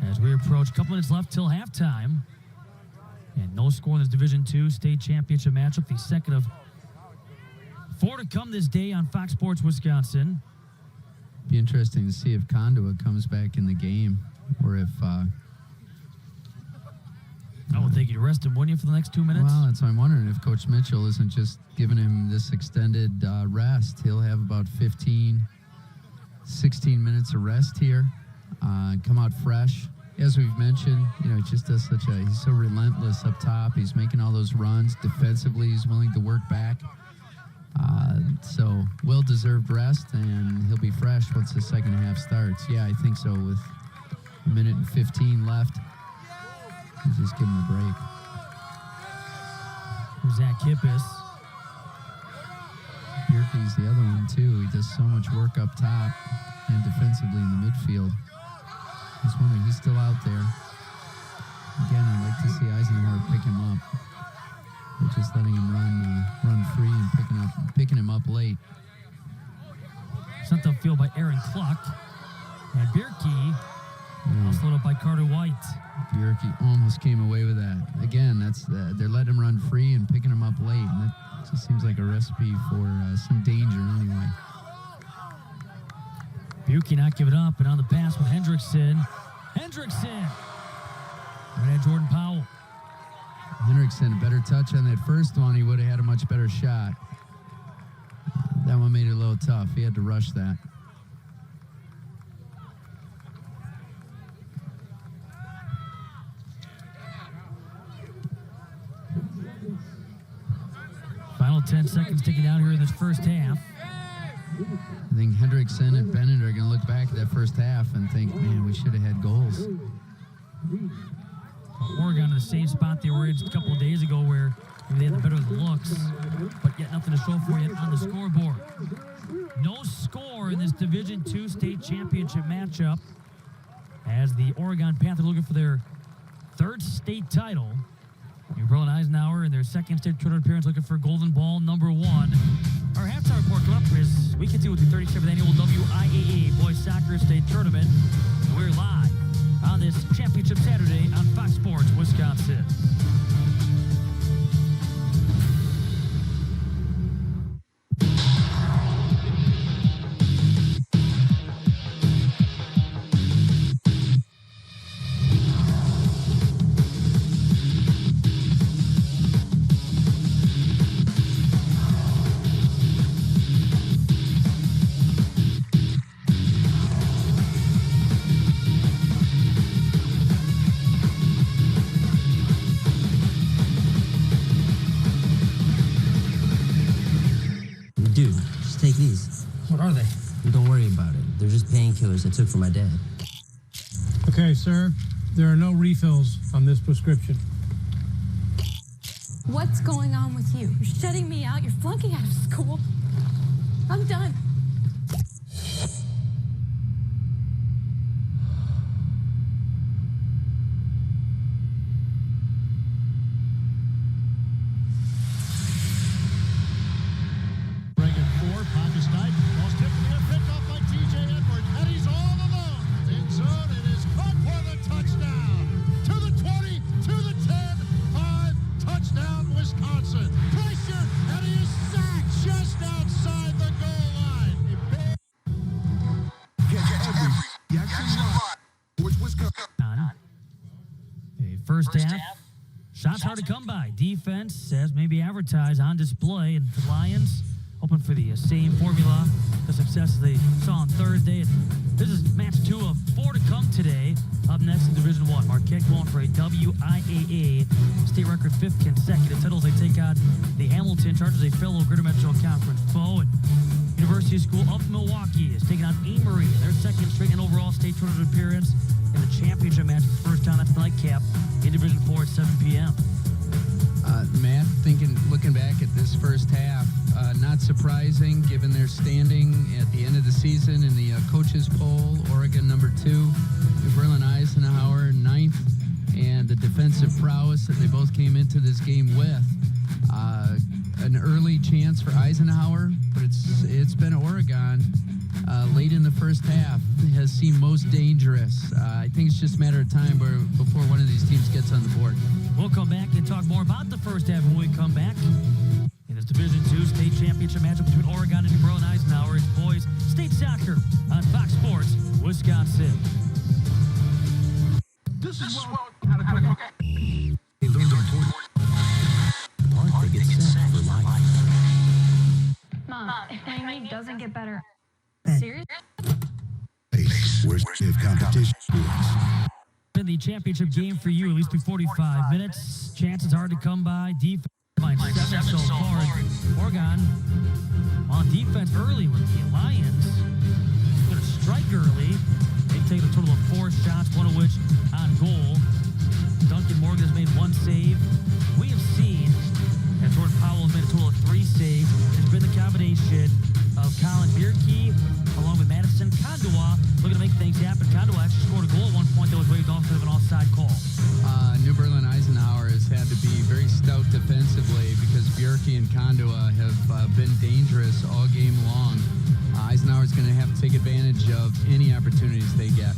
As we approach, a couple minutes left till halftime. And no score in this Division II state championship matchup. The second of 4 to come this day on Fox Sports Wisconsin. Be interesting to see if Kandua comes back in the game, or if I would think you'd rest him, wouldn't you, for the next 2 minutes? Well, that's what I'm wondering, if Coach Mitchell isn't just giving him this extended rest. He'll have about 15, 16 minutes of rest here, come out fresh. As we've mentioned, he just does he's so relentless up top. He's making all those runs. Defensively, he's willing to work back. So well-deserved rest, and he'll be fresh once the second half starts. Yeah, I think so. With 1 minute and 15 left, you just give him a break. Here's Zach Kippis. Bierke's the other one, too. He does so much work up top and defensively in the midfield. I was wondering, he's still out there. Again, I'd like to see Eisenhower pick him up. They're just letting him run free and picking him up late. Sent upfield by Aaron Cluck. And Bierke, slowed up by Carter White. Bierke almost came away with that. Again, they're letting him run free and picking him up late. And that just seems like a recipe for some danger anyway. Buki not giving up, and on the pass with Hendrickson. Hendrickson! Right at Jordan Powell. Hendrickson, a better touch on that first one. He would have had a much better shot. That one made it a little tough. He had to rush that. Final 10 seconds ticking down here in this first half. I think Hendrickson and Bennett are going to look back at that first half and think, man, we should have had goals. Oregon in the same spot they were in just a couple of days ago where maybe they had the better of the looks, but yet nothing to show for it on the scoreboard. No score in this Division II state championship matchup as the Oregon Panthers looking for their third state title. New Berlin Eisenhower in their second state tournament appearance looking for golden ball number 1. Our halftime report coming up is we continue with the 37th annual WIAA Boys Soccer State Tournament. We're live on this championship Saturday on Fox Sports Wisconsin. Dude, just take these. What are they? Don't worry about it. They're just painkillers I took for my dad. Okay, sir. There are no refills on this prescription. What's going on with you? You're shutting me out. You're flunking out of school. I'm done. First half, shots hard to come by. Defense, as maybe advertised, on display. And the Lions hoping for the same formula, the success they saw on Thursday. And this is match 2 of 4 to come today. Up next in Division 1, Marquette going for a WIAA state record 5th consecutive title as they take on the Hamilton Chargers, a fellow Greater Metro Conference foe. And University School of Milwaukee is taking on Amory in their second straight and overall state tournament appearance in the championship match for the first time. That's the nightcap in Division 4 at 7 p.m. Matt, looking back at this first half, not surprising given their standing at the end of the season in the coaches poll. Oregon number 2, New Berlin Eisenhower 9th, and the defensive prowess that they both came into this game with. An early chance for Eisenhower, but it's been Oregon late in the first half has seemed most dangerous. I think it's just a matter of time before one of these teams gets on the board. We'll come back and talk more about the first half when we come back. In this Division II state championship matchup between Oregon and New Berlin Eisenhower, it's boys state soccer on Fox Sports Wisconsin. They learned important part they get set for life. Mom, if Amy doesn't get better, serious? Place where stiff competition begins. In the championship game for you, at least through 45 minutes. Chances hard to come by. Defense by 7 so far. Oregon on defense early with the Lions. Going to strike early. They've taken a total of 4 shots, one of which on goal. Duncan Morgan has made 1 save. We have seen that Jordan Powell has made a total of 3 saves. It's been the combination of Colin Bierke along with Madison Kandua looking to make things happen. Kandua actually scored a goal at one point that was waved off because of an offside call. New Berlin Eisenhower has had to be very stout defensively because Bierke and Kandua have been dangerous all game long. Eisenhower's going to have to take advantage of any opportunities they get.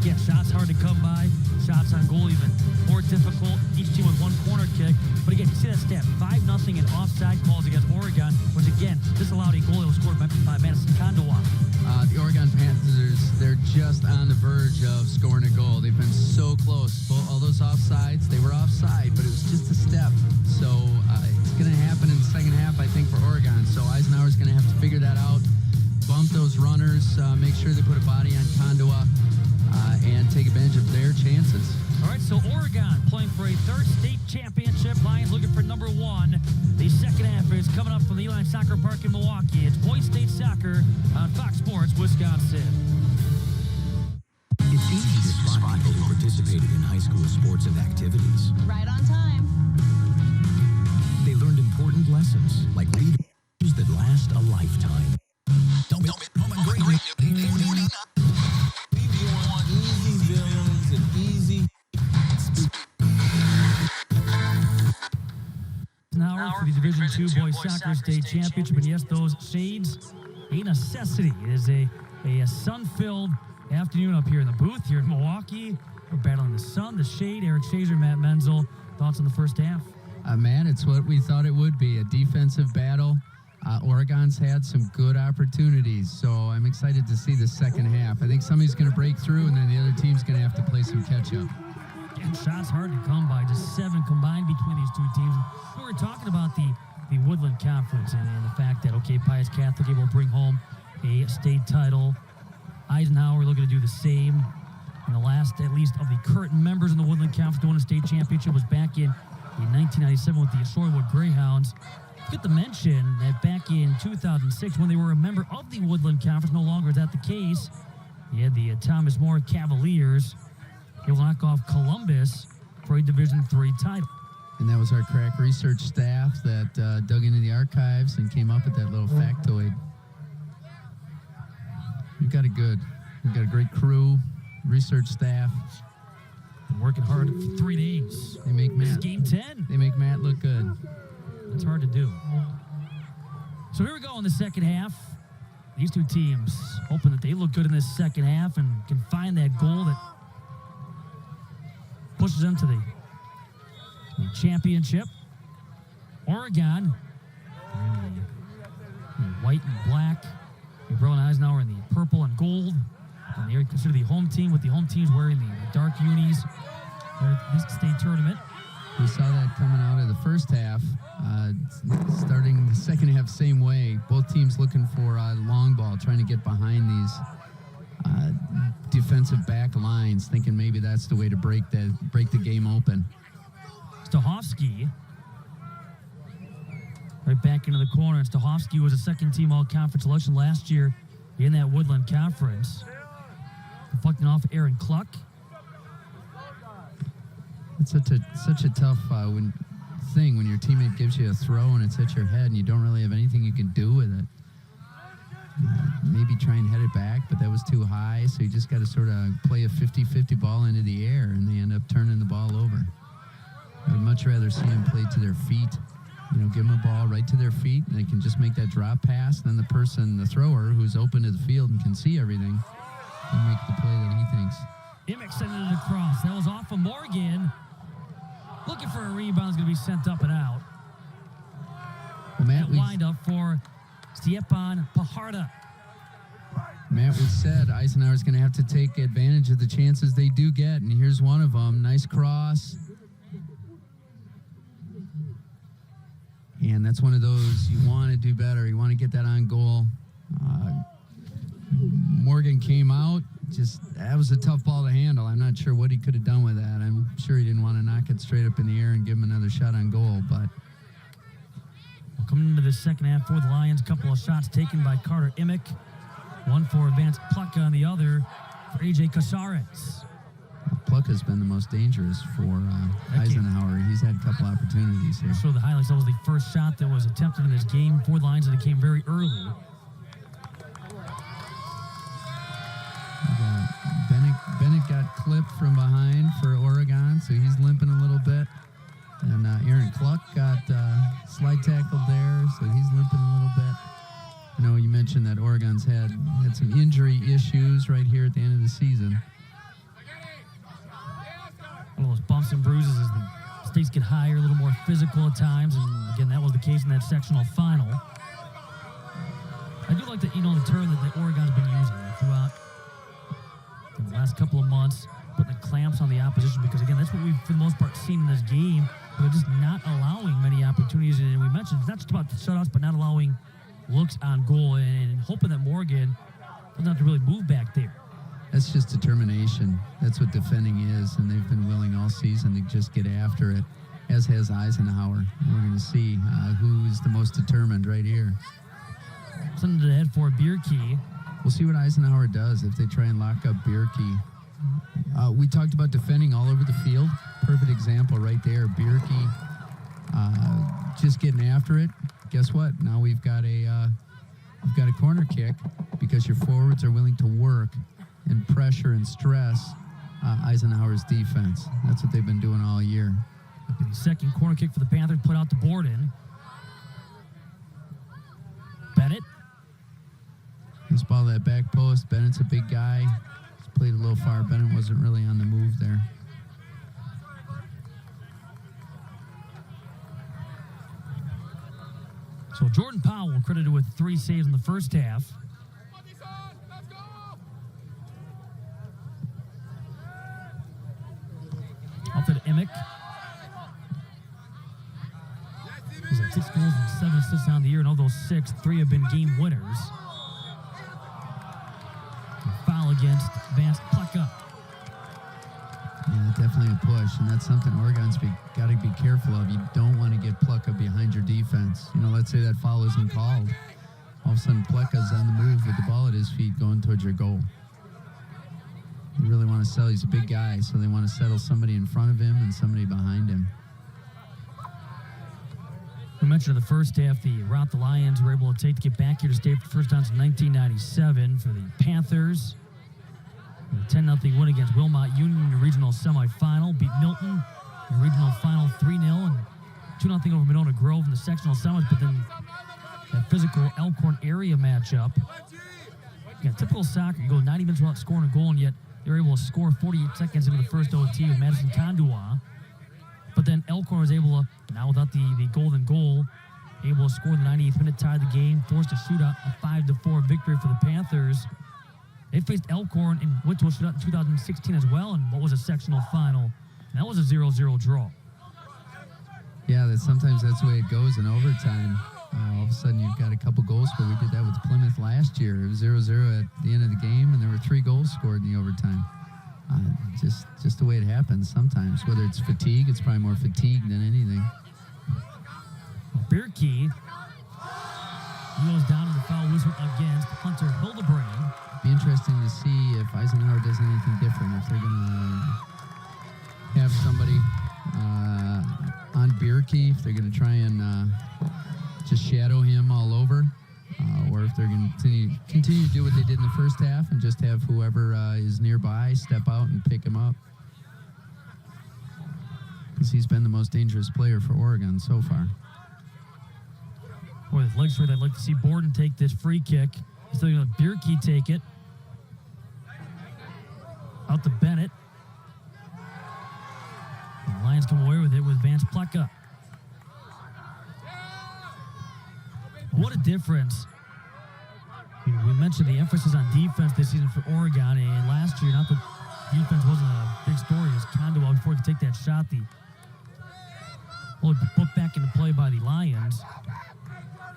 Yeah, shots hard to come by. Shots on goal even more difficult. Each team with one corner kick. But again, you see that stat, 5-0 in offside calls against Oregon, which again, disallowed a goal that was scored by Madison Kandawa. The Oregon Panthers, they're just on the verge of scoring a goal. They've been so close. All those offsides, they were offside, but it was just a step. So it's going to happen in the second half, I think, for Oregon. So Eisenhower's going to have to figure that out, bump those runners, make sure they put a body on Kandawa, and take advantage of their chances. All right, so Oregon playing for a third state championship. Lions looking for number 1. The second half is coming up from the Eli Soccer Park in Milwaukee. It's Boys State Soccer on Fox Sports Wisconsin. It's easy to spot people who participated in high school sports and activities. Right on time. They learned important lessons, like leaders that last a lifetime. Don't be easy villains and easy. Now for the Division II Boys Soccer State Championship, and yes, those shades, a necessity. It is a sun-filled afternoon up here in the booth here in Milwaukee. We're battling the sun, the shade. Eric Shazer, Matt Menzel. Thoughts on the first half? Matt, it's what we thought it would be, a defensive battle. Oregon's had some good opportunities, so I'm excited to see the second half. I think somebody's going to break through, and then the other team's going to have to play some catch-up. And shots hard to come by, just 7 combined between these two teams. We were talking about the Woodland Conference and the fact that, okay, Pius Catholic able to bring home a state title. Eisenhower looking to do the same. And the last, at least, of the current members in the Woodland Conference to win a state championship was back in 1997 with the Shorewood Greyhounds. Forget to mention that back in 2006, when they were a member of the Woodland Conference, no longer is that the case. You had the Thomas More Cavaliers. They will knock off Columbus for a Division III title. And that was our crack research staff that dug into the archives and came up with that little factoid. We've got a great crew, research staff. Been working hard for 3 days. They make This is Matt. game 10. They make Matt look good. It's hard to do. So here we go in the second half. These two teams hoping that they look good in this second half and can find that goal that pushes them to the championship. Oregon in the white and black. Brown Eisenhower in the purple and gold. And they're considered the home team, with the home teams wearing the dark unis for this state tournament. We saw that coming out of the first half. Starting the second half same way. Both teams looking for a long ball, trying to get behind these defensive back lines, thinking maybe that's the way to break the game open. Stahovsky right back into the corner. And Stahovsky was a second-team all-conference selection last year in that Woodland Conference. Deflecting off Aaron Cluck. It's such a tough thing when your teammate gives you a throw and it's at your head and you don't really have anything you can do with it. Maybe try and head it back, but that was too high, so you just got to sort of play a 50-50 ball into the air, and they end up turning the ball over. I'd much rather see them play to their feet. Give them a ball right to their feet, and they can just make that drop pass. Then the thrower, who's open to the field and can see everything, can make the play that he thinks. Emick sending it across. That was off of Morgan. Looking for a rebound. Is going to be sent up and out. Well, Matt, wind up for Stepan Pajarda. Matt, we said Eisenhower's going to have to take advantage of the chances they do get, and here's one of them. Nice cross. And that's one of those you want to do better. You want to get that on goal. Morgan came out. That was a tough ball to handle. I'm not sure what he could have done with that. I'm sure he didn't want to knock it straight up in the air and give him another shot on goal, but coming into the second half for the Lions, a couple of shots taken by Carter Emick. One for Vance Plucka and the other for A.J. Casares. Plucka's been the most dangerous for Eisenhower. He's had a couple opportunities here. Show the highlights. That was the first shot that was attempted in this game for the Lions, and it came very early. Bennett got clipped from behind for Oregon, so he's limping a little bit. And Aaron Cluck got slide tackled there, so he's limping a little bit. I know you mentioned that Oregon's had some injury issues right here at the end of the season. All those bumps and bruises as the stakes get higher, a little more physical at times. And again, that was the case in that sectional final. I do like the term that Oregon's been using throughout the last couple of months, putting the clamps on the opposition, because again, that's what we've for the most part seen in this game. They're just not allowing many opportunities, and we mentioned it's not just about the shutouts, but not allowing looks on goal and hoping that Morgan doesn't have to really move back there. That's just determination. That's what defending is, and they've been willing all season to just get after it, as has Eisenhower. We're going to see who is the most determined right here. Something to head for Bierke. We'll see what Eisenhower does if they try and lock up Bierke. We talked about defending all over the field. Perfect example right there. Bierke just getting after it. Guess what? Now we've got a corner kick because your forwards are willing to work and pressure and stress Eisenhower's defense. That's what they've been doing all year. The second corner kick for the Panthers put out the board in. Bennett. This ball to that back post. Bennett's a big guy. He's played a little far. Bennett wasn't really on the move there. So Jordan Powell credited with 3 saves in the first half. Off to Emick. He's at 6 goals and 7 assists on the year, and of those 6, 3 have been game winners. Foul against Vance Plecka. Yeah, definitely a push, and that's something Oregon's got to be careful of. You don't want to get Plecka behind your defense. Let's say that foul isn't called. All of a sudden, Plecka's on the move with the ball at his feet going towards your goal. You really want to settle. He's a big guy, so they want to settle somebody in front of him and somebody behind him. We mentioned in the first half the route the Lions were able to take to get back here to state for the first time since 1997 for the Panthers. A 10-0 win against Wilmot Union in the regional semifinal. Beat Milton in the regional final 3-0 and 2-0 over Monona Grove in the sectional semis. But then that physical Elkhorn area matchup. Again, typical soccer, you go 90 minutes without scoring a goal, and yet they're able to score 48 seconds into the first OT with Madison Kandua. But then Elkhorn was able to, now without the golden goal, able to score in the 98th minute, tie the game, forced a shootout, a 5-4 victory for the Panthers. They faced Elkhorn and went to a shootout in 2016 as well, and what was a sectional final. And that was a 0-0 draw. Yeah, sometimes that's the way it goes in overtime. All of a sudden, you've got a couple goals scored. We did that with Plymouth last year. It was 0-0 at the end of the game, and there were 3 goals scored in the overtime. Just the way it happens sometimes. Whether it's fatigue, it's probably more fatigue than anything. Bierke goes down to the foul whistle against Hunter Hildebrand. Be interesting to see if Eisenhower does anything different. If they're going to have somebody on Bierke, if they're going to try and just shadow him all over, or if they're going to continue to do what they did in the first half and just have whoever is nearby step out and pick him up. Because he's been the most dangerous player for Oregon so far. Boy, with legs straight, I'd like to see Borden take this free kick. Still going to let Bierke take it. Out to Bennett. The Lions come away with it with Vance Plecka. What a difference. We mentioned the emphasis on defense this season for Oregon, and last year, not that defense wasn't a big story, as Kandua, before he could take that shot, put back into play by the Lions.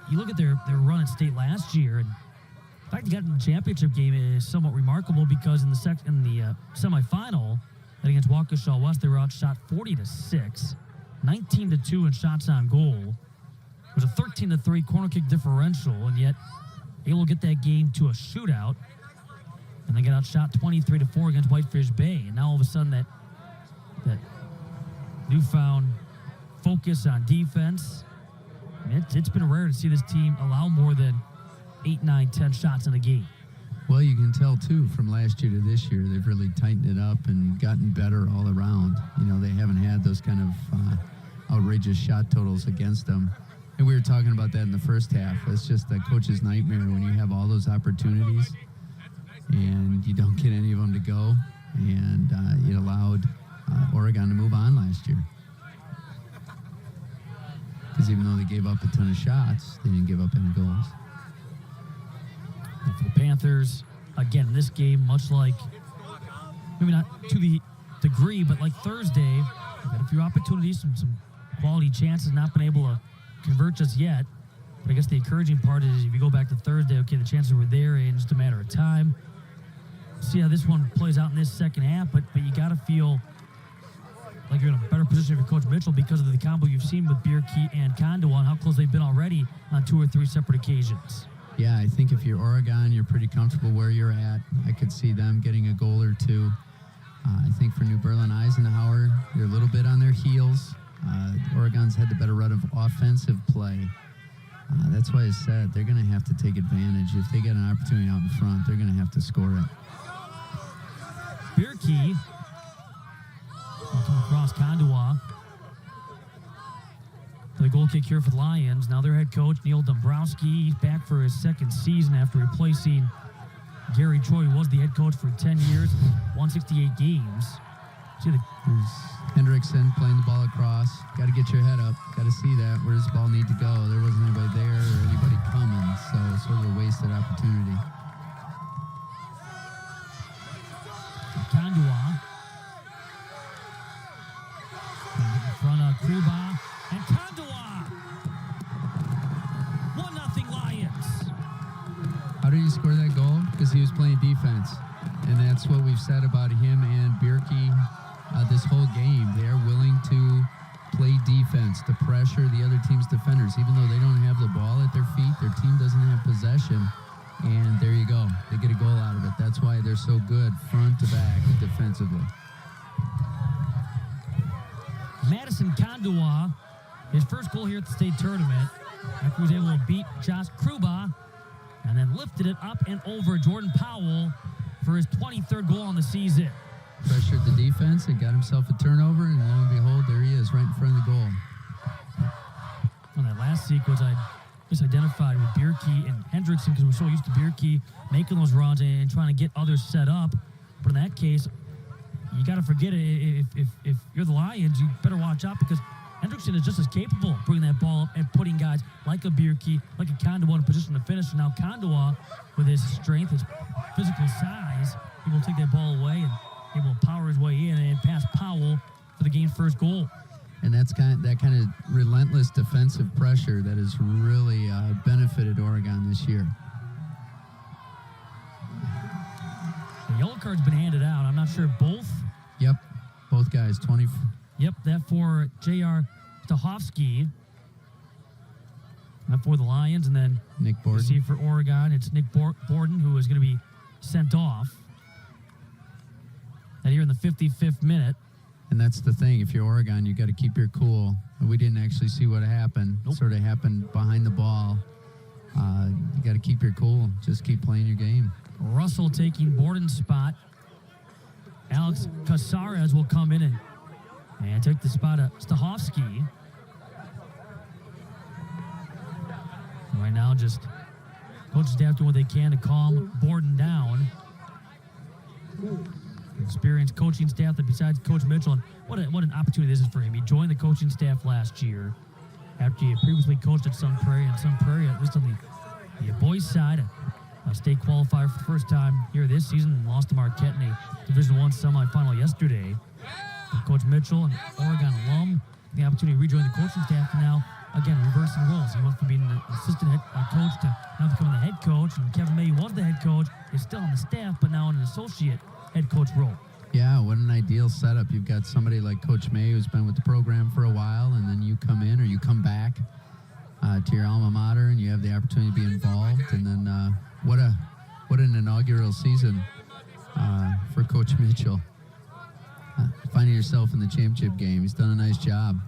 You look at their run at state last year, and the fact they got in the championship game is somewhat remarkable because in the semifinal against Waukesha West, they were outshot 40-6, 19-2 in shots on goal. It was a 13-3 corner kick differential, and yet able to get that game to a shootout. And they got outshot 23-4 against Whitefish Bay. And now all of a sudden that newfound focus on defense. I mean, it's been rare to see this team allow more than 8, 9, 10 shots in a game. Well, you can tell, too, from last year to this year, they've really tightened it up and gotten better all around. They haven't had those kind of outrageous shot totals against them. And we were talking about that in the first half. It's just a coach's nightmare when you have all those opportunities and you don't get any of them to go. And it allowed Oregon Oregon to move on last year. Because even though they gave up a ton of shots, they didn't give up any goals. And for the Panthers, again, in this game, much like, maybe not to the degree, but like Thursday, they've had a few opportunities, some quality chances, not been able to convert just yet. But I guess the encouraging part is if you go back to Thursday, okay, the chances were there, and just a matter of time. See how this one plays out in this second half, but you got to feel like you're in a better position for Coach Mitchell because of the combo you've seen with Bierke and Kondoa and how close they've been already on 2 or 3 separate occasions. Yeah, I think if you're Oregon, you're pretty comfortable where you're at. I could see them getting a goal or two. I think for New Berlin Eisenhower, they're a little bit on their heels. Oregon's had the better run of offensive play. That's why I said they're going to have to take advantage. If they get an opportunity out in front, they're going to have to score it. Bierke will come across Kondoa. The goal kick here for the Lions. Now their head coach, Neil Dombrowski, he's back for his second season after replacing Gary Troy, who was the head coach for 10 years, 168 games. See the Hendrickson playing the ball across. Got to get your head up. Got to see that. Where does the ball need to go? There wasn't anybody there or anybody coming, so sort of a wasted opportunity. Kondoa. In front of Kruba. And Kondoa! 1-0 Lions. How did he score that goal? Because he was playing defense. And that's what we've said about him and Bierke this whole game. They are willing to play defense, to pressure the other team's defenders. Even though they don't have the ball at their feet, their team doesn't have possession. And there you go. They get a goal out of it. That's why they're so good front to back defensively. Madison Kondoa, his first goal here at the state tournament, after he was able to beat Josh Kruba, and then lifted it up and over Jordan Powell for his 23rd goal on the season. Pressured the defense and got himself a turnover, and lo and behold, there he is, right in front of the goal. On that last sequence, I misidentified with Bierke and Hendrickson because we're so used to Bierke making those runs and trying to get others set up. But in that case, you got to forget it. If you're the Lions, you better watch out because Hendrickson is just as capable of bringing that ball up and putting guys like a Bierke, like a Kondoa in a position to finish. And now Kondoa, with his strength, his physical size, he will take that ball away and able to power his way in and pass Powell for the game's first goal. And that's that kind of relentless defensive pressure that has really benefited Oregon this year. The yellow card's been handed out. I'm not sure both. Yep, both guys, 20. Yep, that for J.R. Stahovsky. That for the Lions, and then Nick Borden. You see for Oregon, it's Nick Borden who is going to be sent off. And here in the 55th minute. And that's the thing. If you're Oregon, you got to keep your cool. We didn't actually see what happened. Nope. Sort of happened behind the ball. You got to keep your cool. Just keep playing your game. Russell taking Borden's spot. Alex Casares will come in and take the spot of Stahovsky. Right now, just coach staff doing what they can to calm Borden down. Experienced coaching staff that besides Coach Mitchell, and what an opportunity this is for him. He joined the coaching staff last year after he had previously coached at Sun Prairie, and Sun Prairie, at least on the boys' side, a state qualifier for the first time here this season, and lost to Marquette in a Division I semifinal yesterday. But Coach Mitchell, an Oregon alum, the opportunity to rejoin the coaching staff, and now again reversing roles. He went from being an assistant head coach to now becoming the head coach, and Kevin May, who was the head coach, is still on the staff, but now in an associate head coach role. Yeah, what an ideal setup. You've got somebody like Coach May who's been with the program for a while, and then you come in or you come back to your alma mater and you have the opportunity to be involved. And then what an inaugural season for Coach Mitchell. Finding yourself in the championship game. He's done a nice job.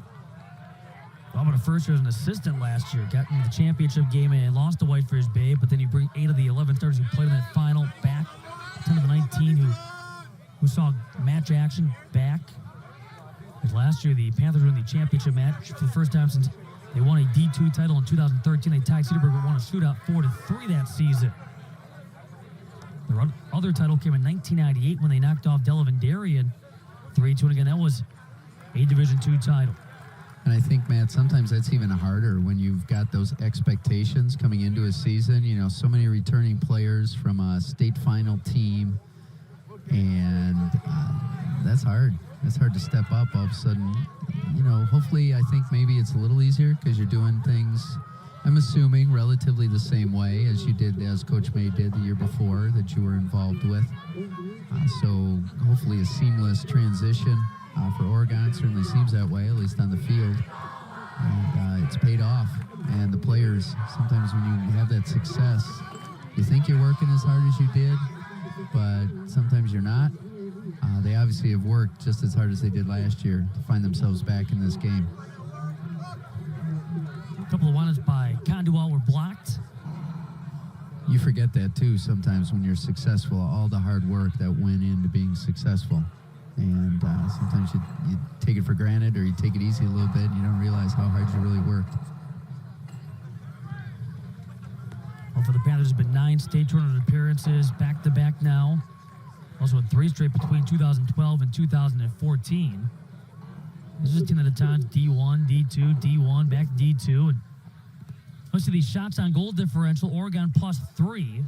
Well, but first year as an assistant last year, got into the championship game and lost to Whitefish Bay, but then you bring 8 of the 11 starters who played in that final back, 10 of the 19 who saw match action back. As last year, the Panthers were in the championship match for the first time since they won a D2 title in 2013. They tied Cedarburg but won a shootout 4-3 that season. Their other title came in 1998 when they knocked off Delavan Darien 3-2. And again, that was a Division II title. And I think, Matt, sometimes that's even harder when you've got those expectations coming into a season. You know, so many returning players from a state final team, and that's hard. That's hard to step up all of a sudden. You know, hopefully, I think maybe it's a little easier because you're doing things, I'm assuming, relatively the same way as you did, as Coach May did the year before that you were involved with. So hopefully a seamless transition for Oregon. It certainly seems that way, at least on the field. And it's paid off. And the players, sometimes when you have that success, you think you're working as hard as you did, but sometimes you're not. They obviously have worked just as hard as they did last year to find themselves back in this game. A couple of ones by Condual were blocked. You forget that too sometimes when you're successful, all the hard work that went into being successful. And sometimes you take it for granted, or you take it easy a little bit and you don't realize how hard you really worked. Well, for the Panthers, there's been 9 state tournament appearances back-to-back now. Also had 3 straight between 2012 and 2014. This is a team at a time, D1, D2, D1, back to D2. And let's see these shots on goal differential. Oregon +3.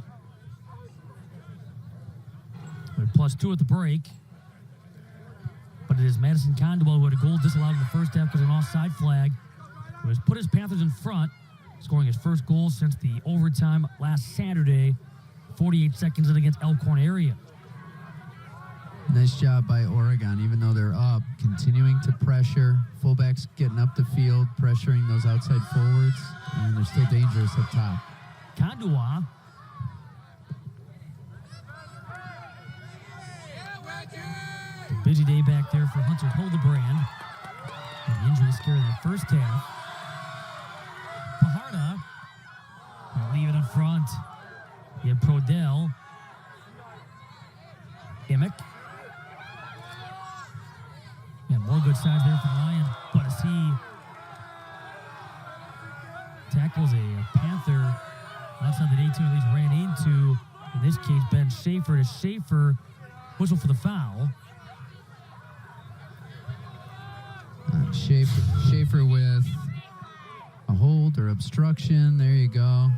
We're +2 at the break. But it is Madison Conduel who had a goal disallowed in the first half because of an offside flag, who has put his Panthers in front, scoring his first goal since the overtime last Saturday, 48 seconds in against Elkhorn area. Nice job by Oregon, even though they're up, continuing to pressure. Fullbacks getting up the field, pressuring those outside forwards, and they're still dangerous up top. Conduel. Busy day back there for Hunter Hildebrand. And the injury scare in the first half. Paharda will leave it in front. You have Prodell. Emick. Yeah, more good sides there for Lion. But as he tackles a Panther outside the D2, at least ran into, in this case, Ben Schaefer. To Schaefer, whistle for the foul. Schaefer with a hold or obstruction. There you go.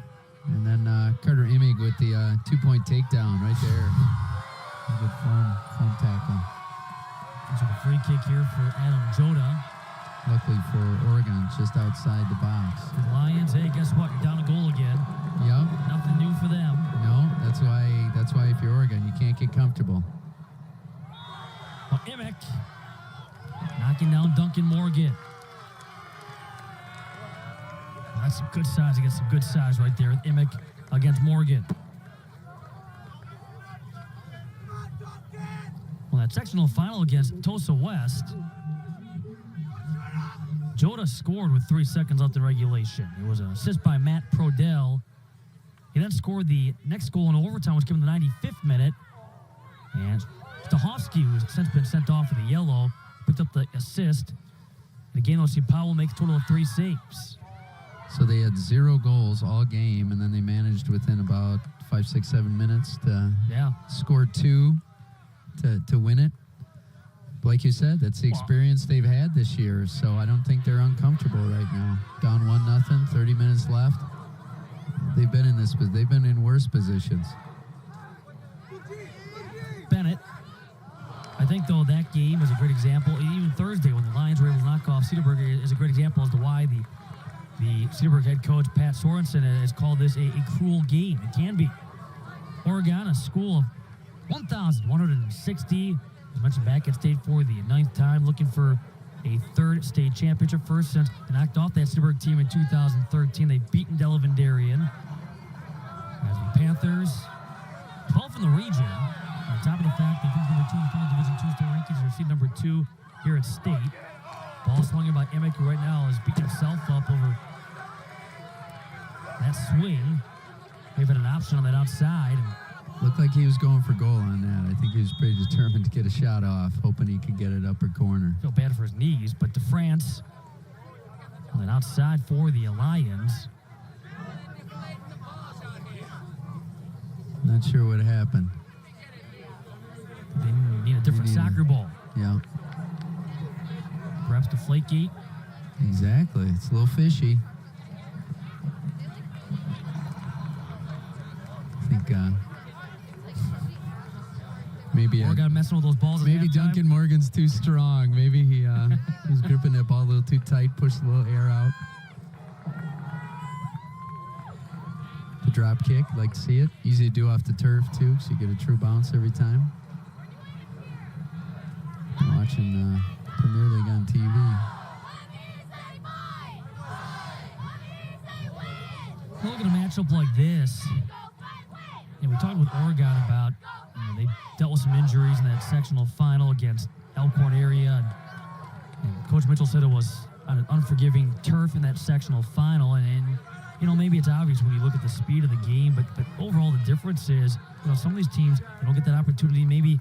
And then Carter Immig with the 2-point takedown right there. A good foam tackle. So a free kick here for Adam Joda. Luckily for Oregon, just outside the box. The Lions, hey, guess what? You're down a goal again. Yep. Nothing new for them. No, that's why if you're Oregon, you can't get comfortable. Well, Emick knocking down Duncan Morgan. That's some good size against some good size right there. Emick against Morgan. Well, that sectional final against Tosa West, Joda scored with 3 seconds left in regulation. It was an assist by Matt Prodell. He then scored the next goal in overtime, which came in the 95th minute. And Stahovsky, who's since been sent off with a yellow, picked up the assist. And again, we'll see Powell make a total of 3 saves. So they had 0 goals all game, and then they managed within about 5, 6, 7 minutes to score 2 to win it. But like you said, that's the experience they've had this year, so I don't think they're uncomfortable right now. Down 1-0, 30 minutes left. They've been in this, but they've been in worse positions. Bennett. I think, though, that game is a great example. Even Thursday, when the Lions were able to knock off Cedarburg, is a great example as to why the Cedarburg head coach, Pat Sorensen, has called this a cruel game. It can be. Oregon, a school of 1,160, as mentioned, back at state for the 9th time, looking for a 3rd state championship, first since they knocked off that Cedarburg team in 2013. They've beaten Delavan Darien. As the Panthers, 12 from the region, on top of the fact they finished number 2 in the final Division II state rankings, they're seed number 2 here at state. Ball swung in by Emick, who right now is beating himself up over that swing. They've had an option on that outside. Looked like he was going for goal on that. I think he was pretty determined to get a shot off, hoping he could get it upper corner. Feel bad for his knees, but DeFrance, and then outside for the Lions. Not sure what happened. They need a different soccer ball. Yeah. perhaps Deflategate. Exactly. It's a little fishy. I think maybe Oregon messing with those balls at maybe halftime. Duncan Morgan's too strong. Maybe he was gripping that ball a little too tight, pushed a little air out. The drop kick, like to see it. Easy to do off the turf, too, so you get a true bounce every time. I'm watching Premier League on TV. Look at a matchup like this. And we talked with Oregon about, they dealt with some injuries in that sectional final against Elkhorn area. And Coach Mitchell said it was an unforgiving turf in that sectional final. And maybe it's obvious when you look at the speed of the game, but overall the difference is, some of these teams, they don't get that opportunity. Maybe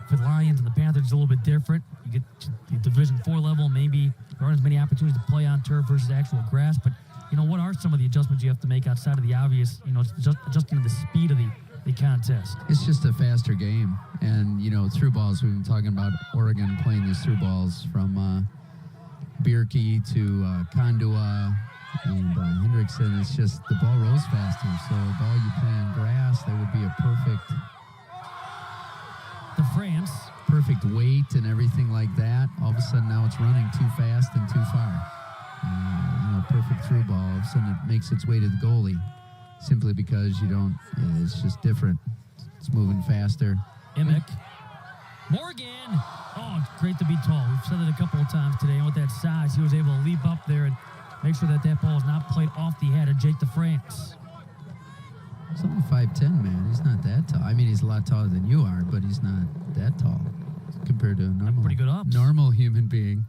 for the Lions and the Panthers, it's a little bit different. You get to the Division IV level, maybe there aren't as many opportunities to play on turf versus actual grass. But, what are some of the adjustments you have to make outside of the obvious, adjusting to the speed of the contest? It's just a faster game. And, through balls, we've been talking about Oregon playing these through balls from Bierke to Kandua and Hendrickson. It's just the ball rolls faster. So a ball you play on grass, that would be a perfect weight and everything like that. All of a sudden now it's running too fast and too far. Perfect through ball. All of a sudden it makes its way to the goalie simply because it's just different. It's moving faster. Emick. Morgan. Oh, it's great to be tall. We've said it a couple of times today. And with that size, he was able to leap up there and make sure that ball is not played off the head of Jake DeFrance. He's only 5'10", man. He's not that tall. I mean, he's a lot taller than you are, but he's not that tall compared to a pretty good ups. normal human being.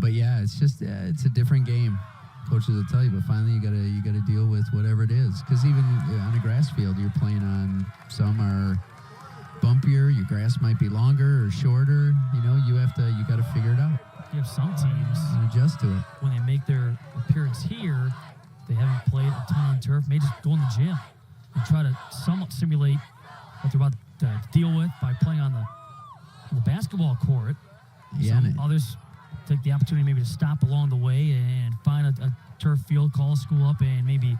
But yeah, it's just it's a different game. Coaches will tell you, but finally you gotta deal with whatever it is. Because even on a grass field, you're playing on some are bumpier. Your grass might be longer or shorter. You gotta figure it out. You have some teams and adjust to it. When they make their appearance here, they haven't played a ton on turf. May just go in the gym and try to somewhat simulate what they're about to deal with by playing on the basketball court. Yeah. Others take the opportunity maybe to stop along the way and find a turf field, call a school up, and maybe,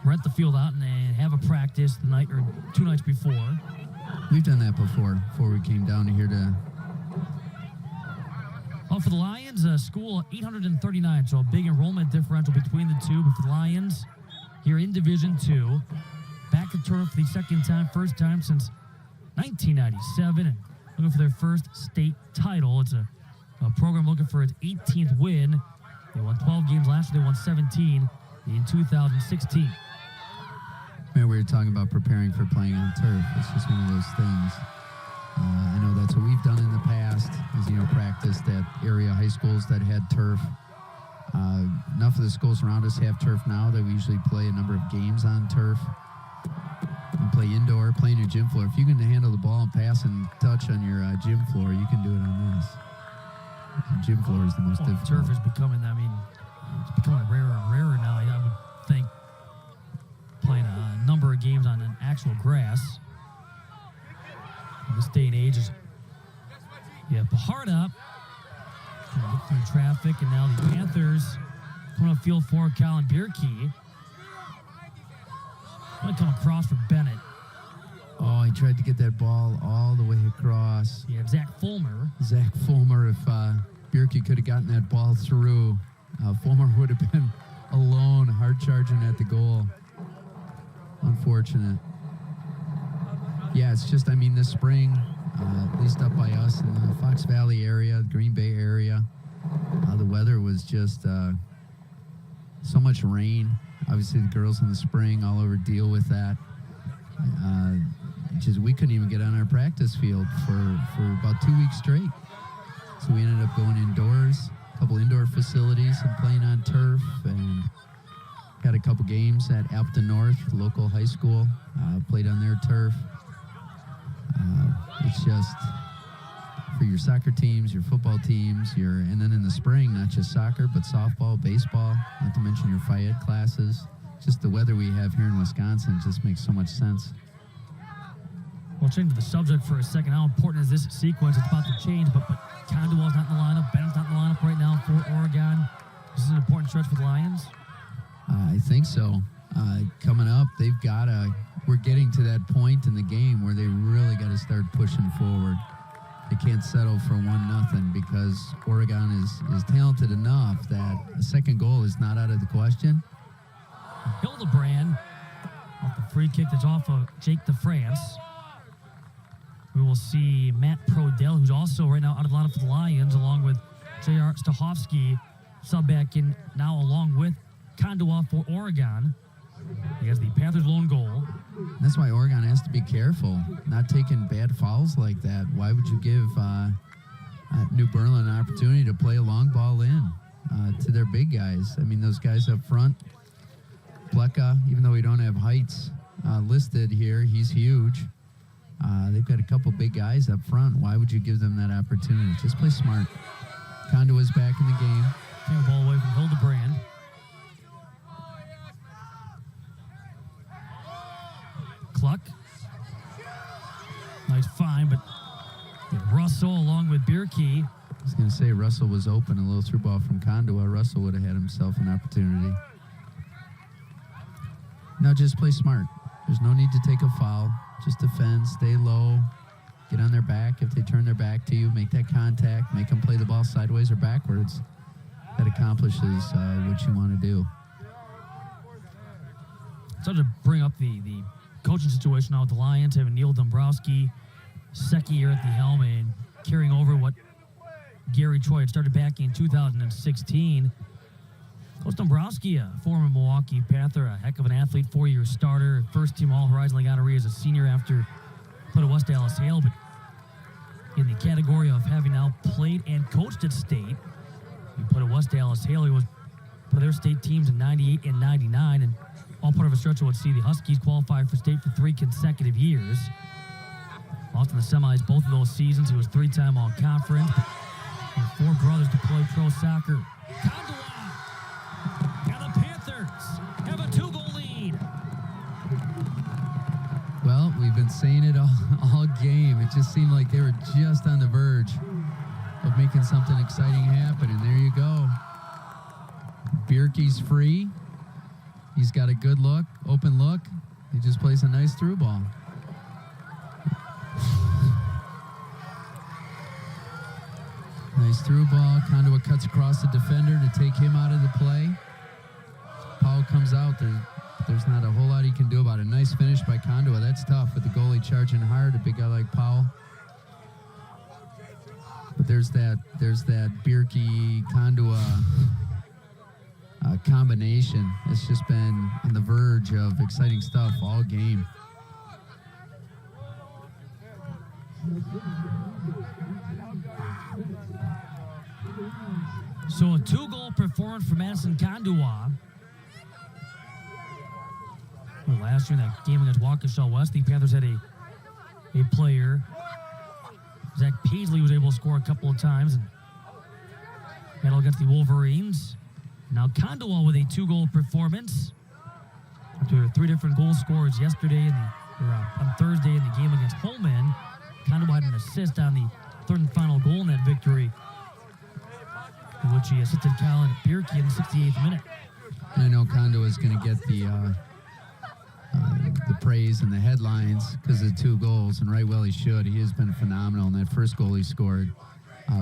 rent the field out and have a practice the night or 2 nights before. We've done that before we came down here to... Oh, for the Lions, school 839, so a big enrollment differential between the two. But for the Lions, here in Division II, back to turf for the second time, first time since 1997, and looking for their first state title. It's a program looking for its 18th win. They won 12 games last year. They won 17 in 2016. Man, we were talking about preparing for playing on turf. It's just one of those things. I know that's what we've done in the past, is, practiced at area high schools that had turf. Enough of the schools around us have turf now that we usually play a number of games on turf. You play indoor, play in your gym floor. If you can handle the ball and pass and touch on your gym floor, you can do it on this. The gym floor is the most difficult. Turf is becoming, it's becoming rarer and rarer now. I would think playing a number of games on an actual grass. In this day and age, hard up. Look through traffic, and now the Panthers coming up field for Colin Bierke. Going to come across for Bennett. Oh, he tried to get that ball all the way across. Yeah, Zach Fulmer. If Bierke could have gotten that ball through, Fulmer would have been alone, hard charging at the goal. Unfortunate. Yeah, it's just, this spring, at least up by us in the Fox Valley area, Green Bay area, the weather was just so much rain. Obviously, the girls in the spring all over deal with that. We couldn't even get on our practice field for about 2 weeks straight. So we ended up going indoors, a couple indoor facilities and playing on turf, and had a couple games at Alpton North, local high school, played on their turf. It's just for your soccer teams, your football teams, and then in the spring, not just soccer, but softball, baseball, not to mention your phy ed classes. Just the weather we have here in Wisconsin just makes so much sense. We'll change the subject for a second. How important is this sequence? It's about to change, but Condua's not in the lineup. Bennett's not in the lineup right now for Oregon. This is an important stretch for the Lions. I think so. Coming up, we're getting to that point in the game where they really got to start pushing forward. They can't settle for 1-0 because Oregon is talented enough that a second goal is not out of the question. Hildebrand off the free kick that's off of Jake DeFrance. We will see Matt Prodell, who's also right now out of the lineup for the Lions, along with J.R. Stahovsky, sub back in now along with Kandua for Oregon. He has the Panthers' lone goal. That's why Oregon has to be careful, not taking bad fouls like that. Why would you give New Berlin an opportunity to play a long ball in to their big guys? I mean, those guys up front, Pleka, even though we don't have heights listed here, he's huge. They've got a couple big guys up front. Why would you give them that opportunity? Just play smart. Kondua's back in the game. Taking the ball away from Hildebrand. Cluck. Nice find, but Russell along with Bierke. I was going to say Russell was open. A little through ball from Kandua. Russell would have had himself an opportunity. Now just play smart. There's no need to take a foul. Just defend, stay low, get on their back. If they turn their back to you, make that contact, make them play the ball sideways or backwards. That accomplishes what you want to do. So to bring up the coaching situation now with the Lions, having Neil Dombrowski, second year at the helm, and carrying over what Gary Troy had started back in 2016. Coach Dombrowski, a former Milwaukee Panther, a heck of an athlete, 4-year starter, first-team All-Horizon League honoree as a senior after played at West Dallas Hale, but in the category of having now played and coached at state, he played at West Dallas Hale. He was part of their state teams in 98 and 99, and all part of a stretch that would see the Huskies qualify for state for 3 consecutive years. Lost in the semis both of those seasons. He was 3-time All-Conference. And 4 brothers to play pro soccer. Kandua! And the Panthers have a 2-goal lead. Well, we've been saying it all game. It just seemed like they were just on the verge of making something exciting happen, and there you go. Bierke's free. He's got a good look, open look. He just plays a nice through ball. Nice through ball. Kandua cuts across the defender to take him out of the play. Powell comes out. There's not a whole lot he can do about it. Nice finish by Kandua. That's tough with the goalie charging hard, a big guy like Powell. But there's that Bierke Kandua combination. It's just been on the verge of exciting stuff all game. So a 2-goal performance for Madison Kandua. Well, last year in that game against Waukesha West, the Panthers had a player, Zach Paisley, was able to score a couple of times and battle against the Wolverines. Now Kandua with a 2-goal performance. After 3 different goal scorers yesterday on Thursday in the game against Holman, Kandua had an assist on the 3rd and final goal in that victory, in which he assisted Colin Bierke in the 68th minute. And I know Kandua is going to get the praise and the headlines because of the 2 goals, and right well he should. He has been phenomenal, and that first goal he scored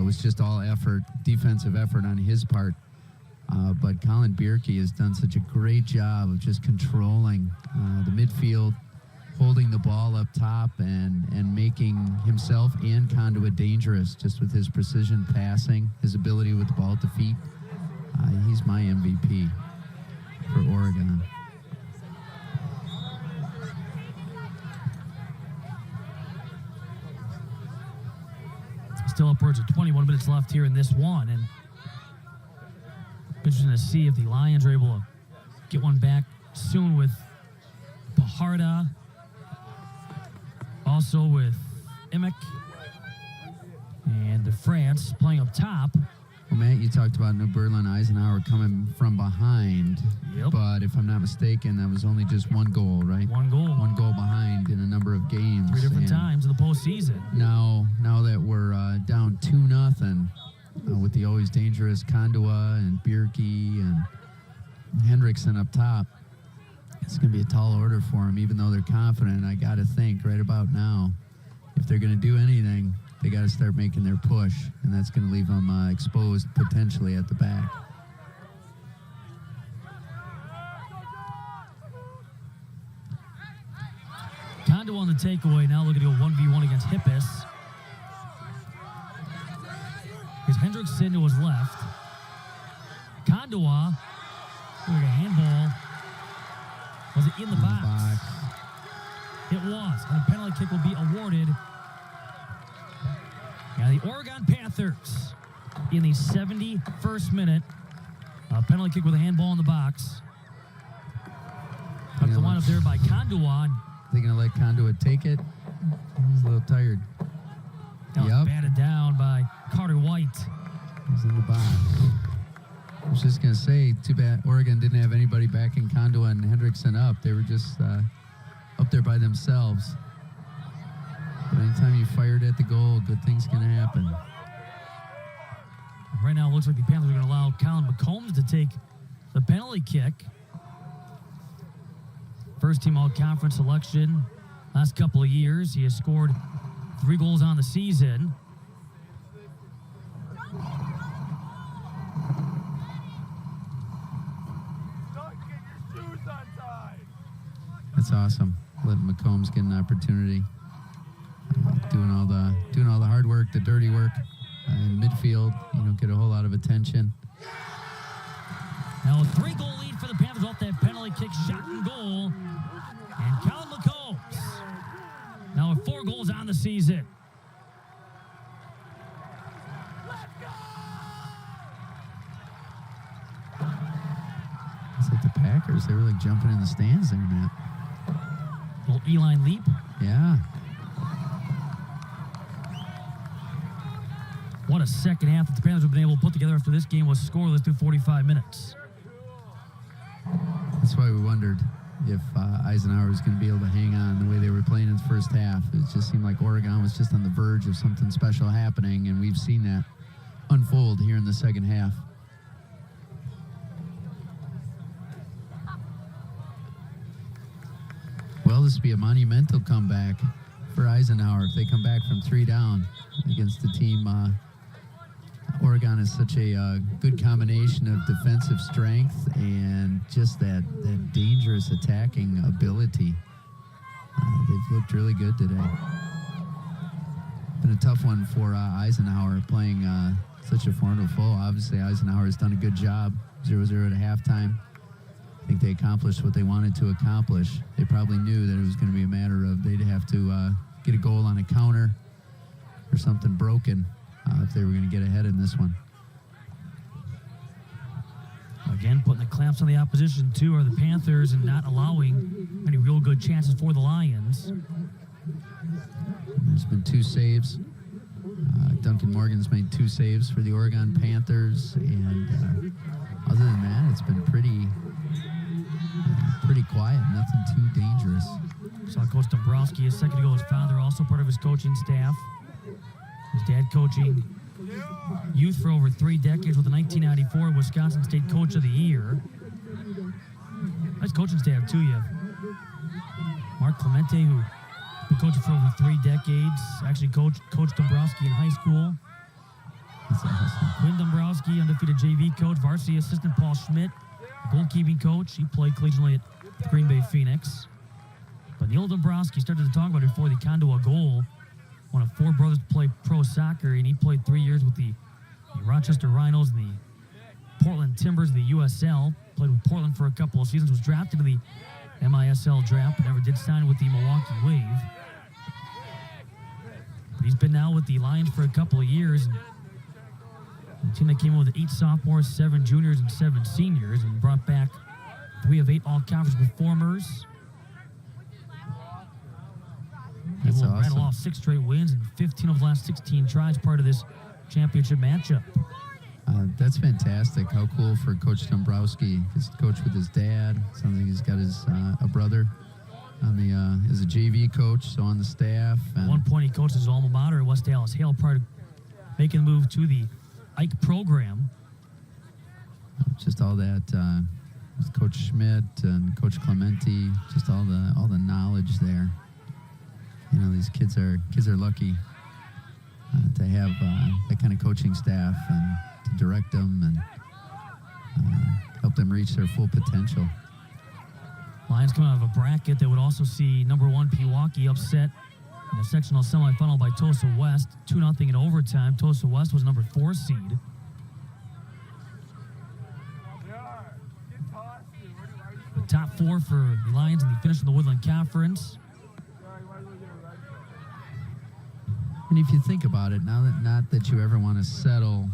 was just all effort, defensive effort on his part. But Colin Bierke has done such a great job of just controlling the midfield, holding the ball up top, and making himself and Kandua dangerous just with his precision passing, his ability with the ball at the feet. He's my MVP for Oregon. Still upwards of 21 minutes left here in this one, and interesting to see if the Lions are able to get one back soon with Pajarda, also with Emick and DeFrance playing up top, Well, Matt, you talked about New Berlin Eisenhower coming from behind. Yep. But if I'm not mistaken, that was only just one goal, right? One goal. One goal behind in a number of games. 3 different And times in the postseason. Now that we're down 2-0 with the always dangerous Kandua and Bierke and Hendrickson up top, it's going to be a tall order for them, even though they're confident. I got to think right about now, if they're going to do anything, they got to start making their push, and that's going to leave them exposed potentially at the back. Kondo on the takeaway. Now looking to go 1v1 against Hippis. Here's Hendrickson to his left. Kandua. Look at a handball. Was it in the box? It was. And a penalty kick will be awarded. Now the Oregon Panthers in the 71st minute. A penalty kick with a handball in the box. Up the line up there by Kandua. They're going to let Kandua take it. He's a little tired. That was batted down by Carter White. He's in the box. I was just going to say, too bad Oregon didn't have anybody backing Kandua and Hendrickson up. They were just up there by themselves. But anytime you fired at the goal, good things can happen. Right now, it looks like the Panthers are going to allow Colin McCombs to take the penalty kick. First team all-conference selection last couple of years. He has scored 3 goals on the season. That's awesome. Letting McCombs get an opportunity. Doing all the hard work, the dirty work in midfield. You don't get a whole lot of attention. Now a 3-goal lead for the Panthers off that penalty kick, shot and goal. And Colin McCombs now with 4 goals on the season. It's like the Packers. They were like jumping in the stands there, Matt. Little E-line leap. Yeah. What a second half that the Panthers have been able to put together after this game was scoreless through 45 minutes. That's why we wondered if Eisenhower was going to be able to hang on the way they were playing in the first half. It just seemed like Oregon was just on the verge of something special happening, and we've seen that unfold here in the second half. Well, this would be a monumental comeback for Eisenhower if they come back from 3 down against a team. Oregon is such a good combination of defensive strength and just that dangerous attacking ability. They've looked really good today. Been a tough one for Eisenhower playing such a formidable foe. Obviously, Eisenhower has done a good job. 0-0 at halftime. I think they accomplished what they wanted to accomplish. They probably knew that it was going to be a matter of they'd have to get a goal on a counter or something broken if they were going to get ahead in this one. Again, putting the clamps on the opposition, too, are the Panthers and not allowing any real good chances for the Lions. There's been 2 saves. Duncan Morgan's made 2 saves for the Oregon Panthers, and other than that, it's been pretty quiet, nothing too dangerous. Saw Coach Dombrowski a second ago, his father also part of his coaching staff. His dad coaching youth for over 3 decades with the 1994 Wisconsin State Coach of the Year. Nice coaching staff, too. You have Mark Clemente, who's been coaching for over 3 decades. Actually coached Dombrowski in high school. That's awesome. Quinn Dombrowski, undefeated JV coach. Varsity assistant Paul Schmidt, goalkeeping coach. He played collegiately at Green Bay Phoenix. But Neil Dombrowski started to talk about it before the Kandua goal. One of 4 brothers to play pro soccer, and he played 3 years with the Rochester Rhinos and the Portland Timbers, the USL. Played with Portland for a couple of seasons, was drafted in the MISL draft, but never did sign with the Milwaukee Wave. But he's been now with the Lions for a couple of years. A team that came in with 8 sophomores, 7 juniors, and 7 seniors, and brought back 3 of 8 all-conference performers. That's Able to awesome. rattle off 6 straight wins and 15 of the last 16 tries part of this championship matchup. That's fantastic. How cool for Coach Dombrowski. He's coached with his dad. Sounds like he's got his a brother on the as a JV coach, so on the staff. At one point, he coached his alma mater at West Dallas Hale prior to making the move to the Ike program. Just all that with Coach Schmidt and Coach Clementi, just all the knowledge there. You know, these kids are lucky to have that kind of coaching staff and to direct them and help them reach their full potential. Lions come out of a bracket that would also see number 1 Pewaukee upset in the sectional semifinal by Tosa West, 2-0 in overtime. Tosa West was number 4 seed. The top 4 for the Lions in the finish of the Woodland Conference. And if you think about it, not that you ever want to settle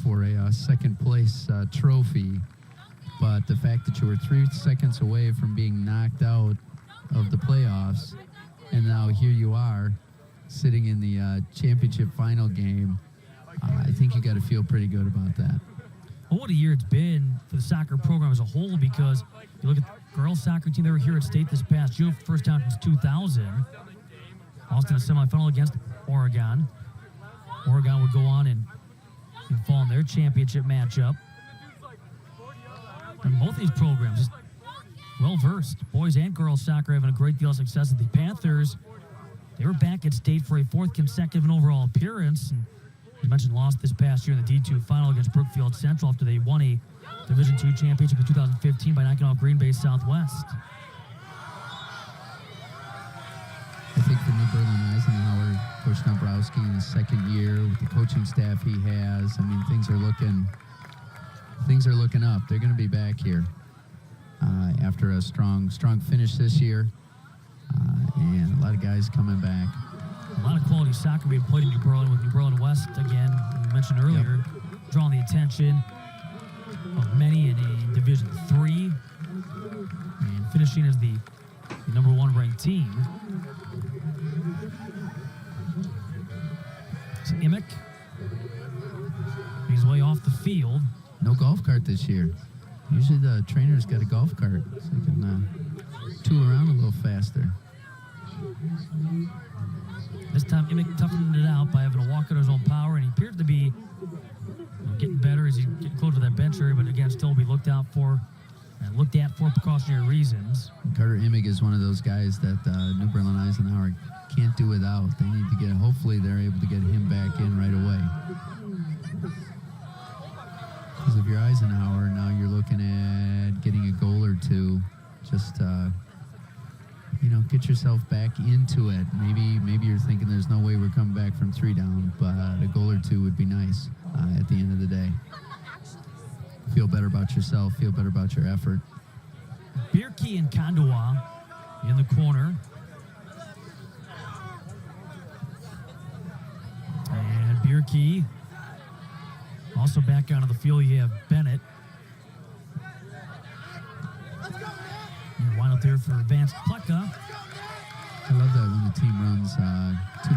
for a second place trophy, but the fact that you were 3 seconds away from being knocked out of the playoffs, and now here you are sitting in the championship final game, I think you got to feel pretty good about that. Well, what a year it's been for the soccer program as a whole, because you look at the girls soccer team, they were here at state this past June, first time since 2000. Lost in a semifinal against Oregon. Oregon would go on and fall in their championship matchup. And both these programs just well-versed. Boys and girls soccer having a great deal of success. At the Panthers, they were back at state for a 4th consecutive overall appearance. And as mentioned, lost this past year in the D2 final against Brookfield Central after they won a Division II championship in 2015 by knocking off Green Bay Southwest. I think for New Berlin Eisenhower, Coach Dombrowski in his second year with the coaching staff he has, I mean, things are looking up. They're going to be back here after a strong finish this year, and a lot of guys coming back. A lot of quality soccer being played in New Berlin, with New Berlin West, again, we mentioned earlier, drawing the attention of many in Division III, and finishing as the number 1 ranked team. So Emick makes his way off the field. No golf cart this year. Usually the trainer's got a golf cart so he can tool around a little faster. This time, Emick toughened it out by having to walk out his own power, and he appeared to be getting better as he get closer to that bench area, but again, still be looked at for precautionary reasons. Carter Emick is one of those guys that New Berlin Eisenhower can't do without. They need to hopefully they're able to get him back in right away. Because if you're Eisenhower, now you're looking at getting a goal or two. Just, get yourself back into it. Maybe you're thinking there's no way we're coming back from 3 down, but a goal or two would be nice at the end of the day. Feel better about yourself, feel better about your effort. Bierke and Kondowa in the corner. And Bierke also back out of the field. You have Bennett. Wind up there for Vance Pleka. I love that when the team runs 2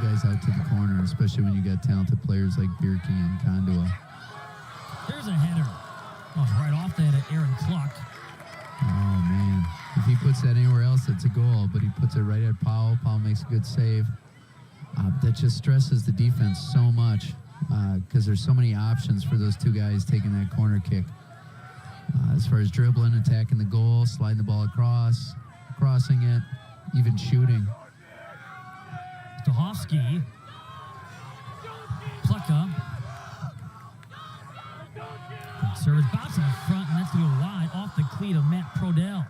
guys out to the corner, especially when you got talented players like Bierke and Kondowa. There's a header. Right off that at Aaron Cluck. Oh, man. If he puts that anywhere else, it's a goal, but he puts it right at Powell. Powell makes a good save. That just stresses the defense so much because there's so many options for those 2 guys taking that corner kick. As far as dribbling, attacking the goal, sliding the ball across, crossing it, even shooting. Stahovsky. Pleka. Service bounce in the front, and that's going to go wide off the cleat of Matt Prodell.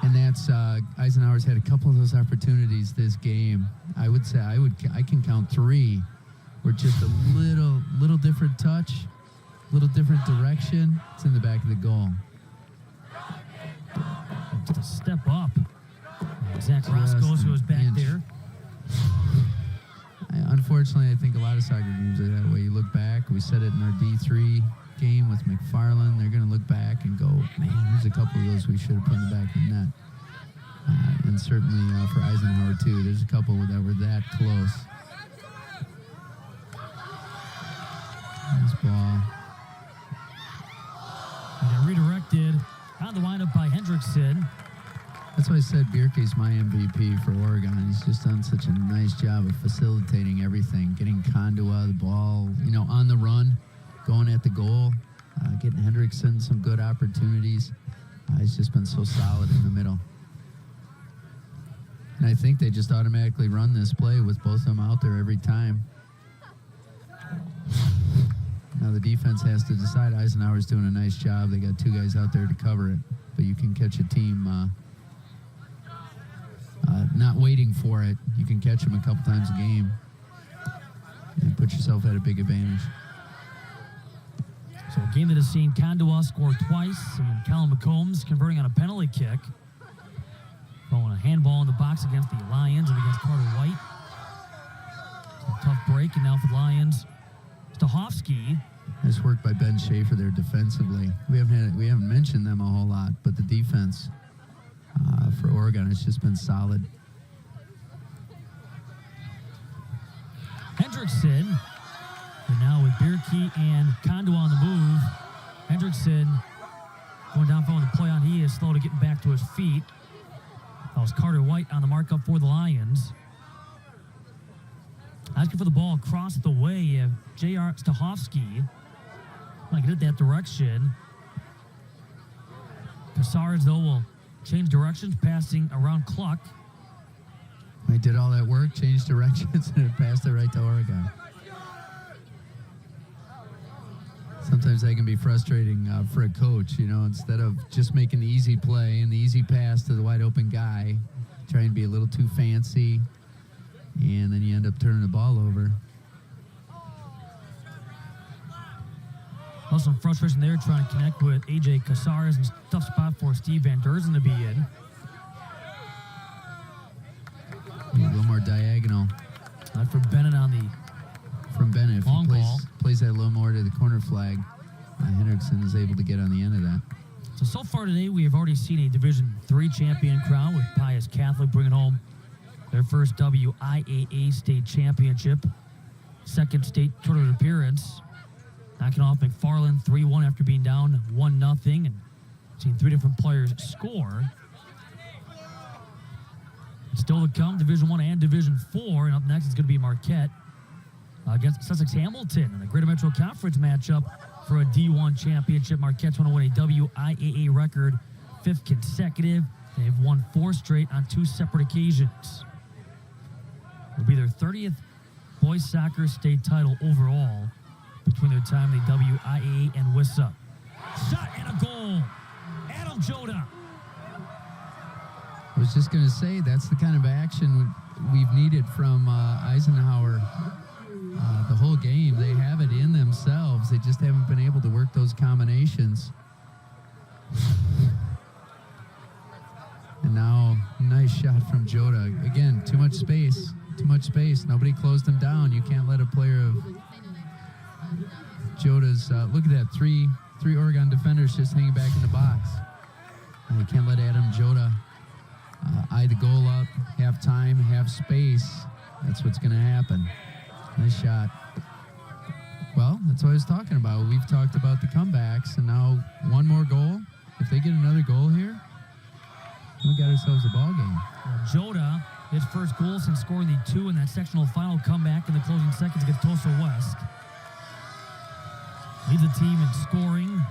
And that's Eisenhower's had a couple of those opportunities this game. I would say I can count 3 where just a little different touch, little different direction. It's in the back of the goal. Just a step up. Zach Roscoe, who was back there. Unfortunately, I think a lot of soccer games are that way. You look back. We said it in our D3 game with McFarland. They're going to look back and go, man, there's a couple of those we should have put in the back of the net. And certainly for Eisenhower, too, there's a couple that were that close. This ball why I said Bierke's my MVP for Oregon. He's just done such a nice job of facilitating everything, getting Kandua the ball, on the run, going at the goal, getting Hendrickson some good opportunities. He's just been so solid in the middle. And I think they just automatically run this play with both of them out there every time. Now the defense has to decide. Eisenhower's doing a nice job. They got two guys out there to cover it. But you can catch a team not waiting for it. You can catch them a couple times a game and put yourself at a big advantage. So a game that has seen Kandua score twice and Callum McCombs converting on a penalty kick. Throwing a handball in the box against the Lions and against Carter White. So a tough break, and now for the Lions, Stahovsky. Nice work by Ben Schaefer there defensively. We haven't mentioned them a whole lot, but the defense for Oregon has just been solid. Hendrickson, and now with Bierke and Kandua on the move. Hendrickson going down following the play on. He is slow to getting back to his feet. That was Carter White on the markup for the Lions. Asking for the ball across the way. You have J.R. Stahovsky. Like get it that direction. Casares, though, will change directions, passing around Cluck. He did all that work, changed directions, and passed it right to Oregon. Sometimes that can be frustrating for a coach, instead of just making the easy play and the easy pass to the wide open guy, trying to be a little too fancy, and then you end up turning the ball over. Also some frustration there trying to connect with A.J. Casares, and tough spot for Steve Van Derzen to be in. A little more diagonal. Not for Bennett on the from Bennett. If long he ball. plays that a little more to the corner flag, Hendrickson is able to get on the end of that. So far today, we have already seen a Division III champion crown with Pius Catholic bringing home their first WIAA state championship. Second state tournament appearance. Knocking off McFarland 3-1 after being down 1-0 and seeing three different players score. Still to come, Division I and Division IV. And up next is going to be Marquette against Sussex Hamilton in the Greater Metro Conference matchup for a D1 championship. Marquette's want to win a WIAA record, 5th consecutive. They've won 4 straight on 2 separate occasions. It'll be their 30th boys soccer state title overall between their time in the WIAA and WISA. Shot and a goal. Adam Joda. I was just going to say, that's the kind of action we've needed from Eisenhower the whole game. They have it in themselves. They just haven't been able to work those combinations. And now, nice shot from Joda. Again, too much space. Too much space. Nobody closed him down. You can't let a player of Joda's, look at that, three Oregon defenders just hanging back in the box. And you can't let Adam Joda eye the goal up, have time, have space. That's what's going to happen. Nice shot. Well, that's what I was talking about. We've talked about the comebacks, and now one more goal. If they get another goal here, we got ourselves a ball game. Joda, his first goal since scoring the 2 in that sectional final comeback in the closing seconds against Tulsa West. Leads the team in scoring.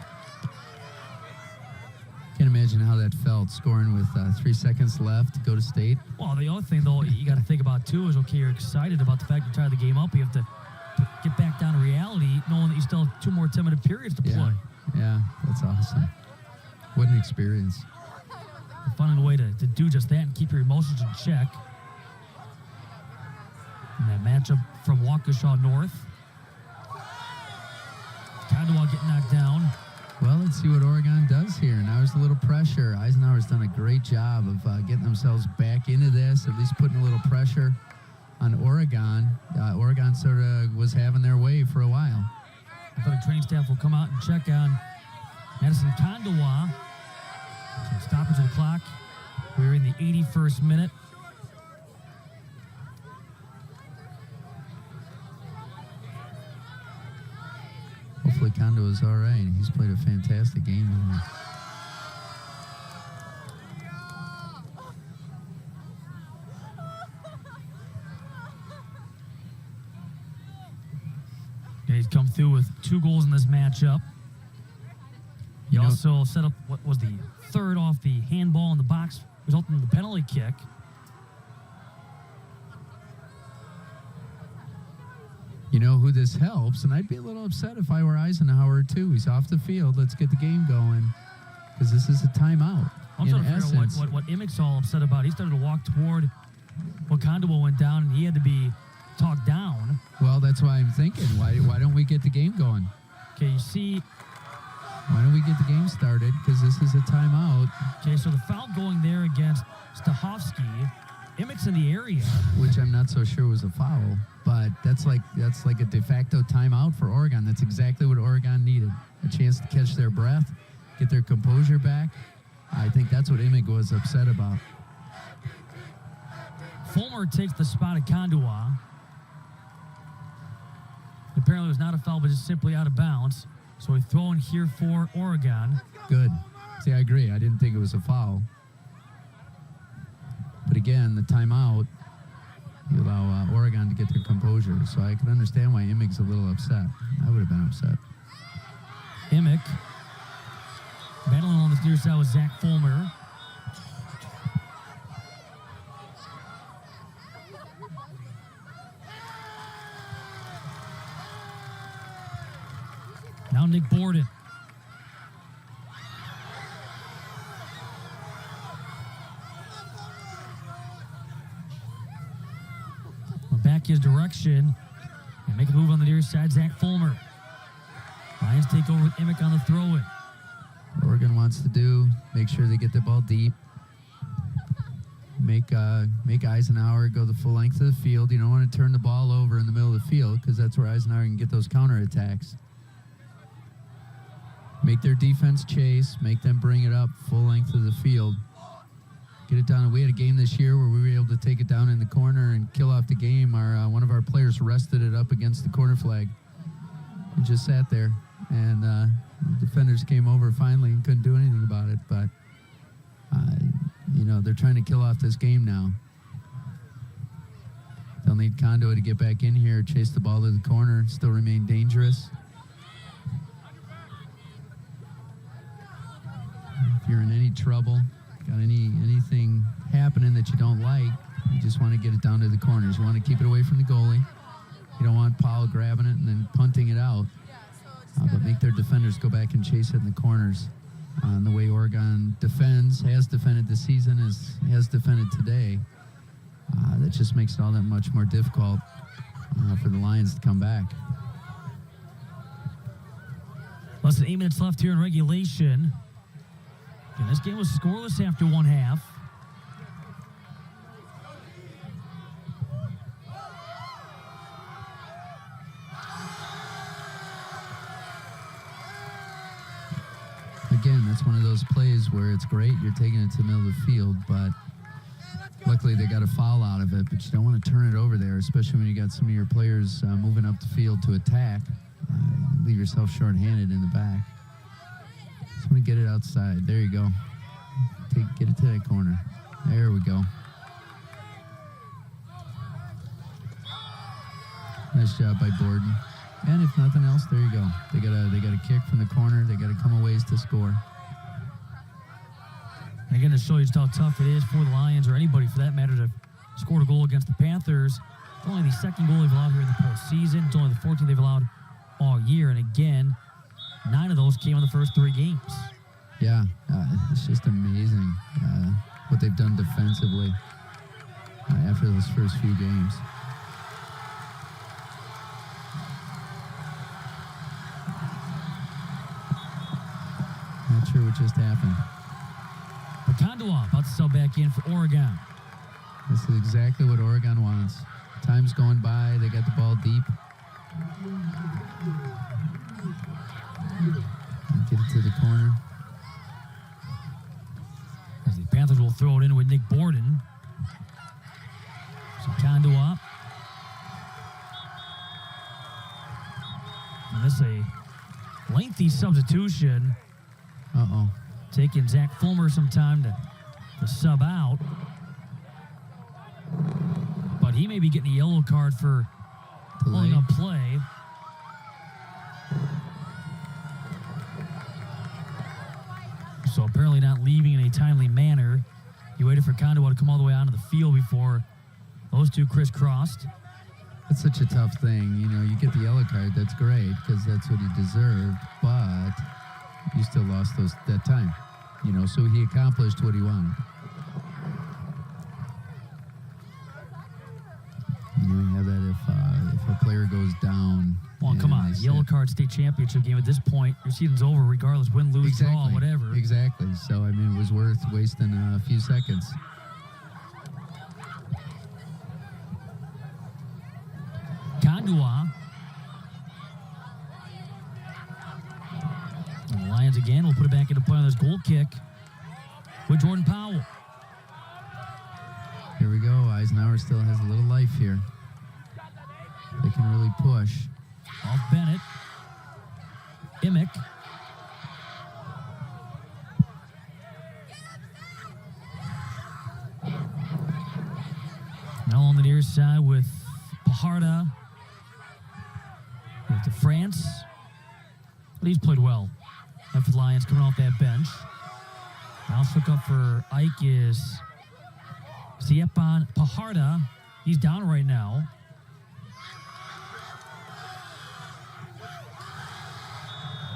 Can't imagine how that felt, scoring with 3 seconds left to go to state. Well, the other thing, though, you got to think about, too, is, okay, you're excited about the fact you're tied the game up. You have to get back down to reality, knowing that you still have 2 more 10-minute periods to play. Yeah, that's awesome. What an experience. Finding a way to do just that and keep your emotions in check. And that matchup from Waukesha North. Kandua getting knocked down. Well, let's see what Oregon does here. Now there's a little pressure. Eisenhower's done a great job of getting themselves back into this, at least putting a little pressure on Oregon. Oregon sort of was having their way for a while. Athletic training staff will come out and check on Madison Kandua. So stoppage of the clock. We're in the 81st minute. Hopefully Kondo is all right. He's played a fantastic game. And he's come through with 2 goals in this matchup. He also set up what was the third off the handball in the box, resulting in the penalty kick. You know who this helps, and I'd be a little upset if I were Eisenhower too. He's off the field. Let's get the game going, because this is a timeout. I'm trying to figure out what Emick's all upset about. He started to walk toward Wakandwa went down, and he had to be talked down. Well, that's why I'm thinking, why don't we get the game going? Okay, you see. Why don't we get the game started? Because this is a timeout. Okay, so the foul going there against Stahovsky. Emick's in the area, which I'm not so sure was a foul, but that's like a de facto timeout for Oregon. That's exactly what Oregon needed. A chance to catch their breath, get their composure back. I think that's what Emick was upset about. Fulmer takes the spot at Kandua. Apparently it was not a foul, but just simply out of bounds. So we throw in here for Oregon. Good. See, I agree. I didn't think it was a foul. But again, the timeout, you allow Oregon to get their composure. So I can understand why Emick's a little upset. I would have been upset. Emick battling on the near side with Zach Fulmer. Now Nick Borden. Back his direction and make a move on the near side. Zach Fulmer. Lions take over with Emick on the throw-in. Oregon wants to do, make sure they get the ball deep. Make Eisenhower go the full length of the field. You don't want to turn the ball over in the middle of the field, because that's where Eisenhower can get those counterattacks. Make their defense chase. Make them bring it up full length of the field. Get it down. We had a game this year where we were able to take it down in the corner and kill off the game. One of our players rested it up against the corner flag. He just sat there, and the defenders came over finally and couldn't do anything about it. But they're trying to kill off this game now. They'll need Kandua to get back in here, chase the ball to the corner, still remain dangerous. If you're in any trouble, got anything happening that you don't like, you just want to get it down to the corners. You want to keep it away from the goalie. You don't want Powell grabbing it and then punting it out. But make their defenders go back and chase it in the corners. The way Oregon has defended this season, has defended today, that just makes it all that much more difficult for the Lions to come back. Less than 8 minutes left here in regulation. And this game was scoreless after one half. Again, that's one of those plays where it's great. You're taking it to the middle of the field, but luckily they got a foul out of it. But you don't want to turn it over there, especially when you got some of your players moving up the field to attack. Leave yourself shorthanded in the back. Just want to get it outside. There you go. Get it to that corner. There we go. Nice job by Borden. And if nothing else, there you go. They got a kick from the corner. They got to come a ways to score. And again, to show you just how tough it is for the Lions, or anybody for that matter, to score a goal against the Panthers. It's only the second goal they've allowed here in the postseason. It's only the 14th they've allowed all year. And again, 9 of those came in the first 3 games. Yeah, it's just amazing what they've done defensively after those first few games. Not sure what just happened. Wakandwa about to sub back in for Oregon. This is exactly what Oregon wants. Time's going by. They got the ball deep. Get it to the corner. As the Panthers will throw it in with Nick Borden. So Kandua. And this is a lengthy substitution. Uh-oh. Taking Zach Fulmer some time to sub out. But he may be getting a yellow card for pulling up play. apparently not leaving in a timely manner. He waited for Condowa to come all the way onto the field before those two crisscrossed. It's such a tough thing. You know, you get the yellow card, that's great because that's what he deserved, but you still lost that time. You know, so he accomplished what he wanted. You know, you have that if a player goes down. Well, come on, yellow card state championship game. At this point, your season's over regardless, win, lose, draw, whatever. Exactly. So, I mean, it was worth wasting a few seconds. Condowa. And the Lions again will put it back into play on this goal kick with Jordan Powell. Here we go. Eisenhower still has a little life here. They can really push. Off Bennett. Emick. Now on the near side with Pajarda. With the France. But he's played well. After the Lions coming off that bench. Now shook up for Ike is Stepan Pajarda. He's down right now.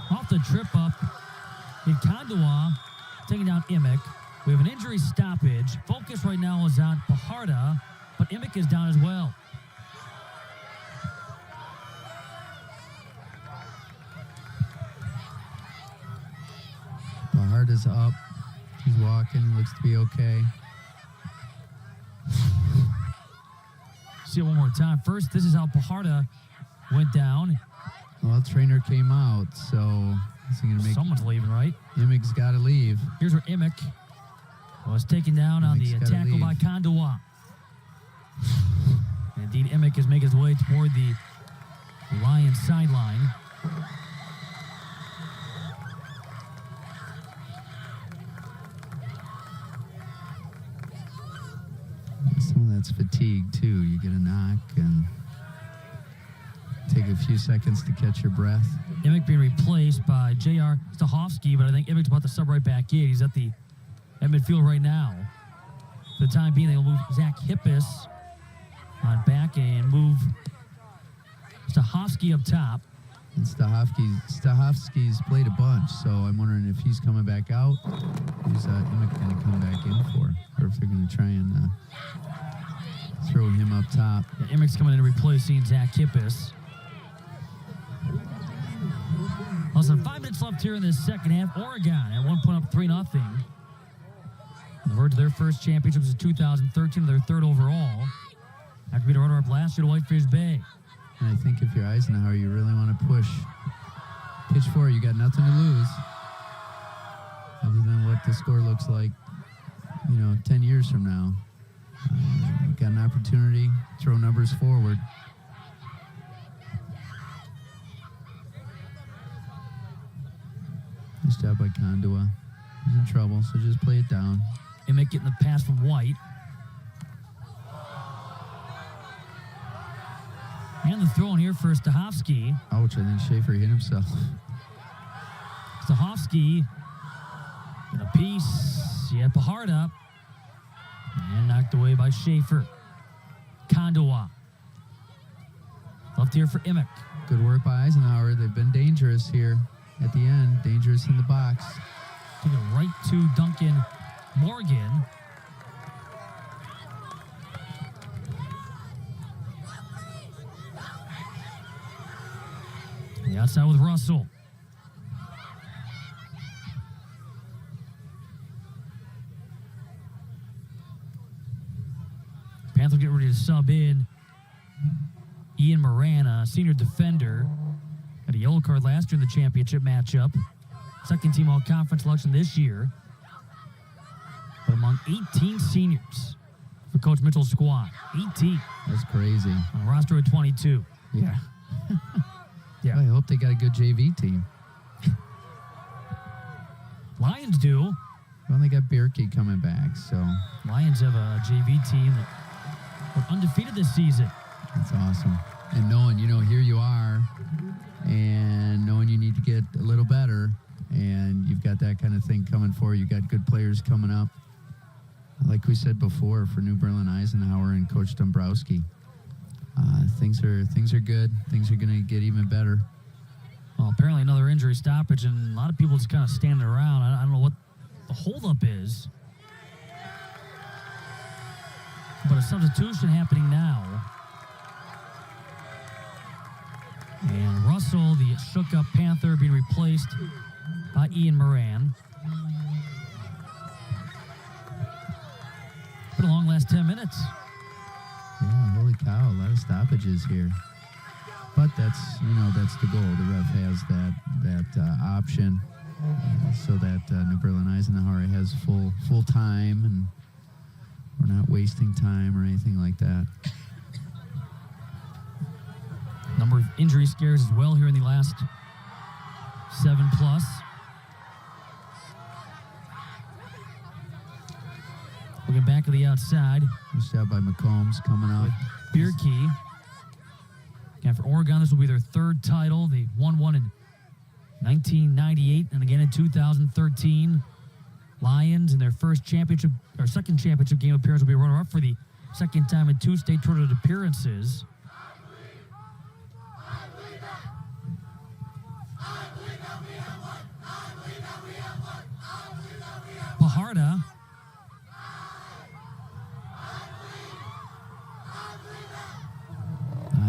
Off the trip up, in Condowa taking down Emick. We have an injury stoppage. Focus right now is on Pajarda, but Emick is down as well. Pajarda's up. He's walking. Looks to be okay. See it one more time. First, this is how Pajarda went down. Well, trainer came out, so is he going to make... Someone's leaving, right? Emick's got to leave. Here's where Emick was taken down on the tackle by Condowa. Indeed, Emick is making his way toward the Lions sideline. Some of that's fatigue, too. You get a knock and take a few seconds to catch your breath. Emick being replaced by J.R. Stahovsky, but I think Emick's about to sub right back in. He's at midfield right now. For the time being, they'll move Zach Hippis on back and move Stahovsky up top. And Stahovsky's played a bunch, so I'm wondering if he's coming back out. Who's Emick going to come back in for? Or if they're going to try and throw him up top. Yeah, Emick's coming in and replacing Zach Hippis. Less than 5 minutes left here in this second half. Oregon at 1 point up 3-0. On the verge of their first championship in 2013, their third overall. After being a runner-up last year to Whitefish Bay. And I think if you're Eisenhower, you really want to push. Pitch forward, you got nothing to lose. Other than what the score looks like, 10 years from now. You've got an opportunity, throw numbers forward. Nice job by Condowa. He's in trouble, so just play it down. Emick getting the pass from White. And the throw in here for Stahovsky. Ouch, I think Schaefer hit himself. Stahovsky in a piece. Yeah, Pajarda. And knocked away by Schaefer. Condowa. Left here for Emick. Good work by Eisenhower. They've been dangerous here at the end. Dangerous in the box. Take it right to Duncan Morgan. The outside with Russell. Panthers get ready to sub in Ian Moran, a senior defender. Had a yellow card last year in the championship matchup. Second team all-conference selection this year. But among 18 seniors for Coach Mitchell's squad. 18. That's crazy. On a roster of 22. Yeah. Yeah. I hope they got a good JV team. Lions do. Well, they got Bierke coming back, so. Lions have a JV team that were undefeated this season. That's awesome. And knowing, here you are, and knowing you need to get a little better, and you've got that kind of kind of thing coming forward. You got good players coming up. Like we said before, for New Berlin Eisenhower and Coach Dombrowski, things are good. Things are going to get even better. Well, apparently another injury stoppage, and a lot of people just kind of standing around. I don't know what the holdup is. But a substitution happening now. And Russell, the shook-up Panther, being replaced by Ian Moran. Been a long last 10 minutes. Yeah, holy cow, a lot of stoppages here. But that's the goal. The ref has that option so that New Berlin Eisenhower has full time, and we're not wasting time or anything like that. Number of injury scares as well here in the last 7+. Looking back to the outside. Nice job by McCombs coming up. Bierke. Again, for Oregon, this will be their third title. They won one in 1998 and again in 2013. Lions in their first championship or second championship game appearance will be runner-up for the second time in 2 state tournament appearances. Pajarda.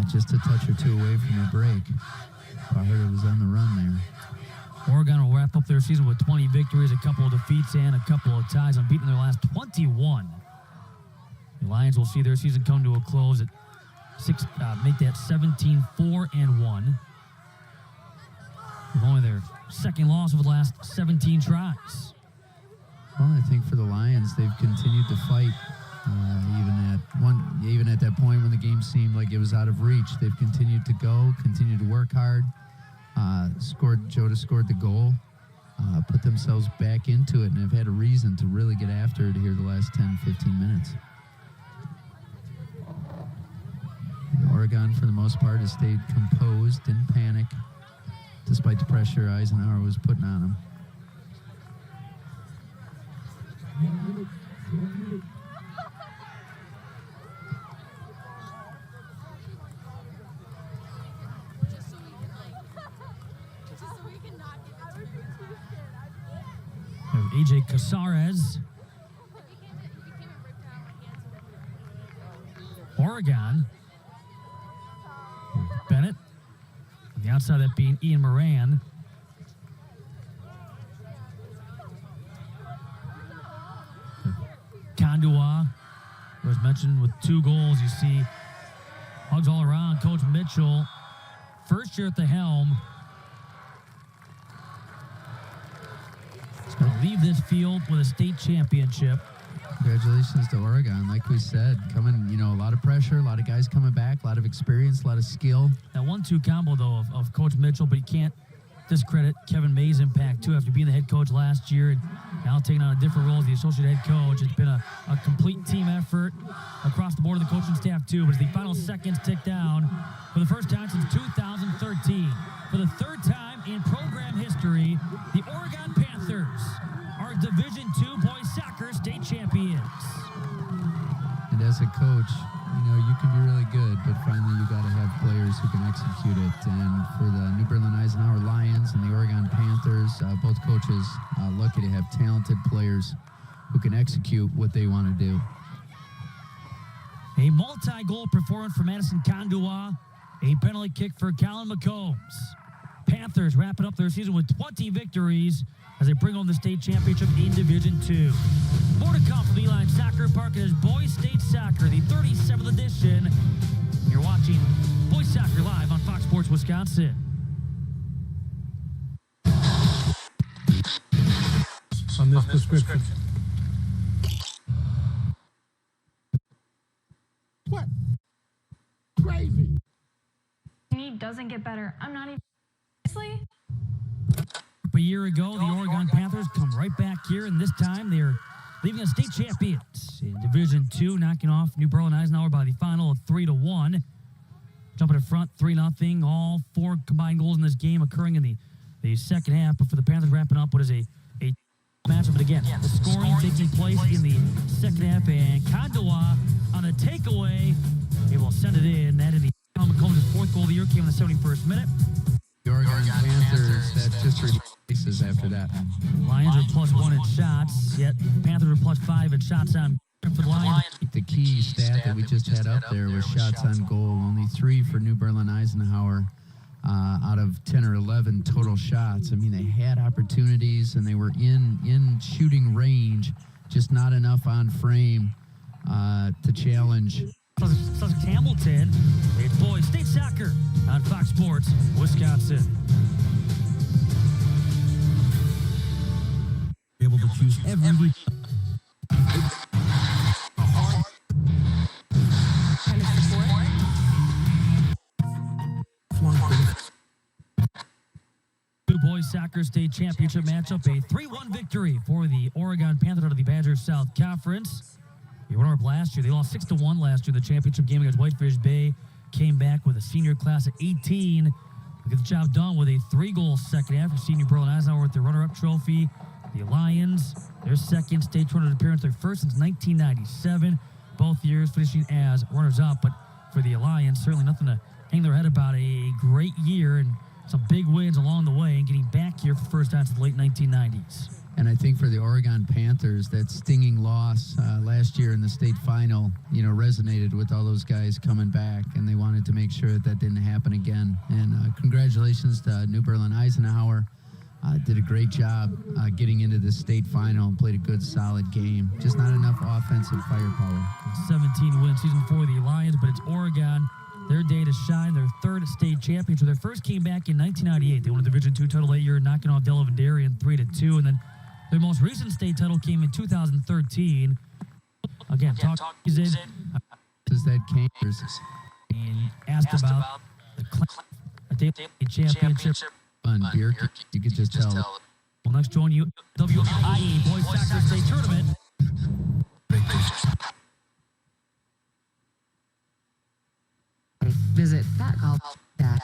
Just a touch or two away from a break. Pajarda was on the run there. Oregon will wrap up their season with 20 victories, a couple of defeats, and a couple of ties, unbeaten their last 21. The Lions will see their season come to a close at make that 17-4-1. With only their second loss over the last 17 tries. Well, I think for the Lions, they've continued to fight. Even at that point when the game seemed like it was out of reach, they've continued to go, continued to work hard. Jota scored the goal, put themselves back into it, and have had a reason to really get after it here the last 10, 15 minutes. And Oregon, for the most part, has stayed composed, didn't panic, despite the pressure Eisenhower was putting on them. AJ Casares. Oregon. Bennett. On the outside, that being Ian Moran. Kandua, was mentioned with 2 goals. You see hugs all around. Coach Mitchell, first year at the helm. Going to leave this field with a state championship. Congratulations to Oregon. Like we said, a lot of pressure, a lot of guys coming back, a lot of experience, a lot of skill. That 1-2 combo, though, of Coach Mitchell, but you can't discredit Kevin May's impact, too, after being the head coach last year and now taking on a different role as the associate head coach. It's been a complete team effort across the board of the coaching staff, too, but as the final seconds tick down, for the first time since 2013, for the third time in program history, the Oregon Panthers are Division II boys soccer state champions. And as a coach, you can be really good, but finally you got to have players who can execute it. And for the New Berlin Eisenhower Lions and the Oregon Panthers, both coaches lucky to have talented players who can execute what they want to do. A multi-goal performance for Madison Kandua. A penalty kick for Colin McCombs. Panthers wrapping up their season with 20 victories as they bring home the state championship in Division II. More to come from Beeline Soccer Park. It is Boys State Soccer, the 37th edition. You're watching Boys Soccer live on Fox Sports Wisconsin. On this prescription. What? Crazy. Need doesn't get better. I'm not even. Seriously? A year ago, the Oregon Panthers come right back here, and this time they're leaving as state champions in Division II, knocking off New Berlin Eisenhower by the final of 3-1. Jumping in front, 3-0. All 4 combined goals in this game occurring in the second half, but for the Panthers wrapping up what is a matchup, but again, the scoring taking place in the second half, and Kandawa on a takeaway, they will send it in. That in the Combs' fourth goal of the year came in the 71st minute. The Oregon Panthers had just releases after that. Lions are +1 in shots, yet Panthers are +5 in shots on for the Lions. The key stat that we just had up there was shots on goal. Only 3 for New Berlin Eisenhower out of 10 or 11 total shots. I mean, they had opportunities and they were in shooting range, just not enough on frame to challenge. Sussex Hamilton, it's boys state soccer on Fox Sports, Wisconsin. Able to choose every Kind of support. New boys soccer state championship matchup, a 3-1 victory for the Oregon Panthers out of the Badgers South Conference. The runner-up last year, they lost 6-1 last year. The championship game against Whitefish Bay came back with a senior class of 18. They get the job done with a 3-goal second half for senior Berlin Eisenhower with the runner-up trophy. The Lions, their second state tournament appearance, their first since 1997. Both years finishing as runners-up, but for the Lions, certainly nothing to hang their head about. A great year and some big wins along the way and getting back here for the first time since the late 1990s. And I think for the Oregon Panthers, that stinging loss last year in the state final, resonated with all those guys coming back, and they wanted to make sure that didn't happen again. And congratulations to New Berlin Eisenhower. Did a great job getting into the state final and played a good, solid game. Just not enough offensive firepower. 17-win season for the Lions, but it's Oregon. Their day to shine, their third state championship. Their first came back in 1998. They won the Division II title that year, knocking off Della Vendarian 3-2, and then their most recent state title came in 2013. Again, talk is in. Is that came? And asked about the daily championship. Fun beer, you could just tell. We'll next join you WIAA Boys Soccer State Tournament. Visit fatgolf.com.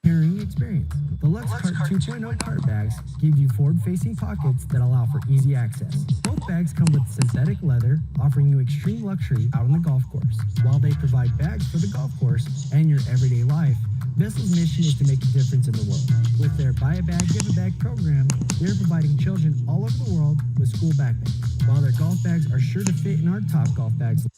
Carrying experience. The Lux Cart 2.0 cart bags give you forward-facing pockets that allow for easy access. Both bags come with synthetic leather, offering you extreme luxury out on the golf course. While they provide bags for the golf course and your everyday life, Vessel's mission is to make a difference in the world. With their Buy a Bag, Give a Bag program, they're providing children all over the world with school backpacks. While their golf bags are sure to fit in our top golf bags,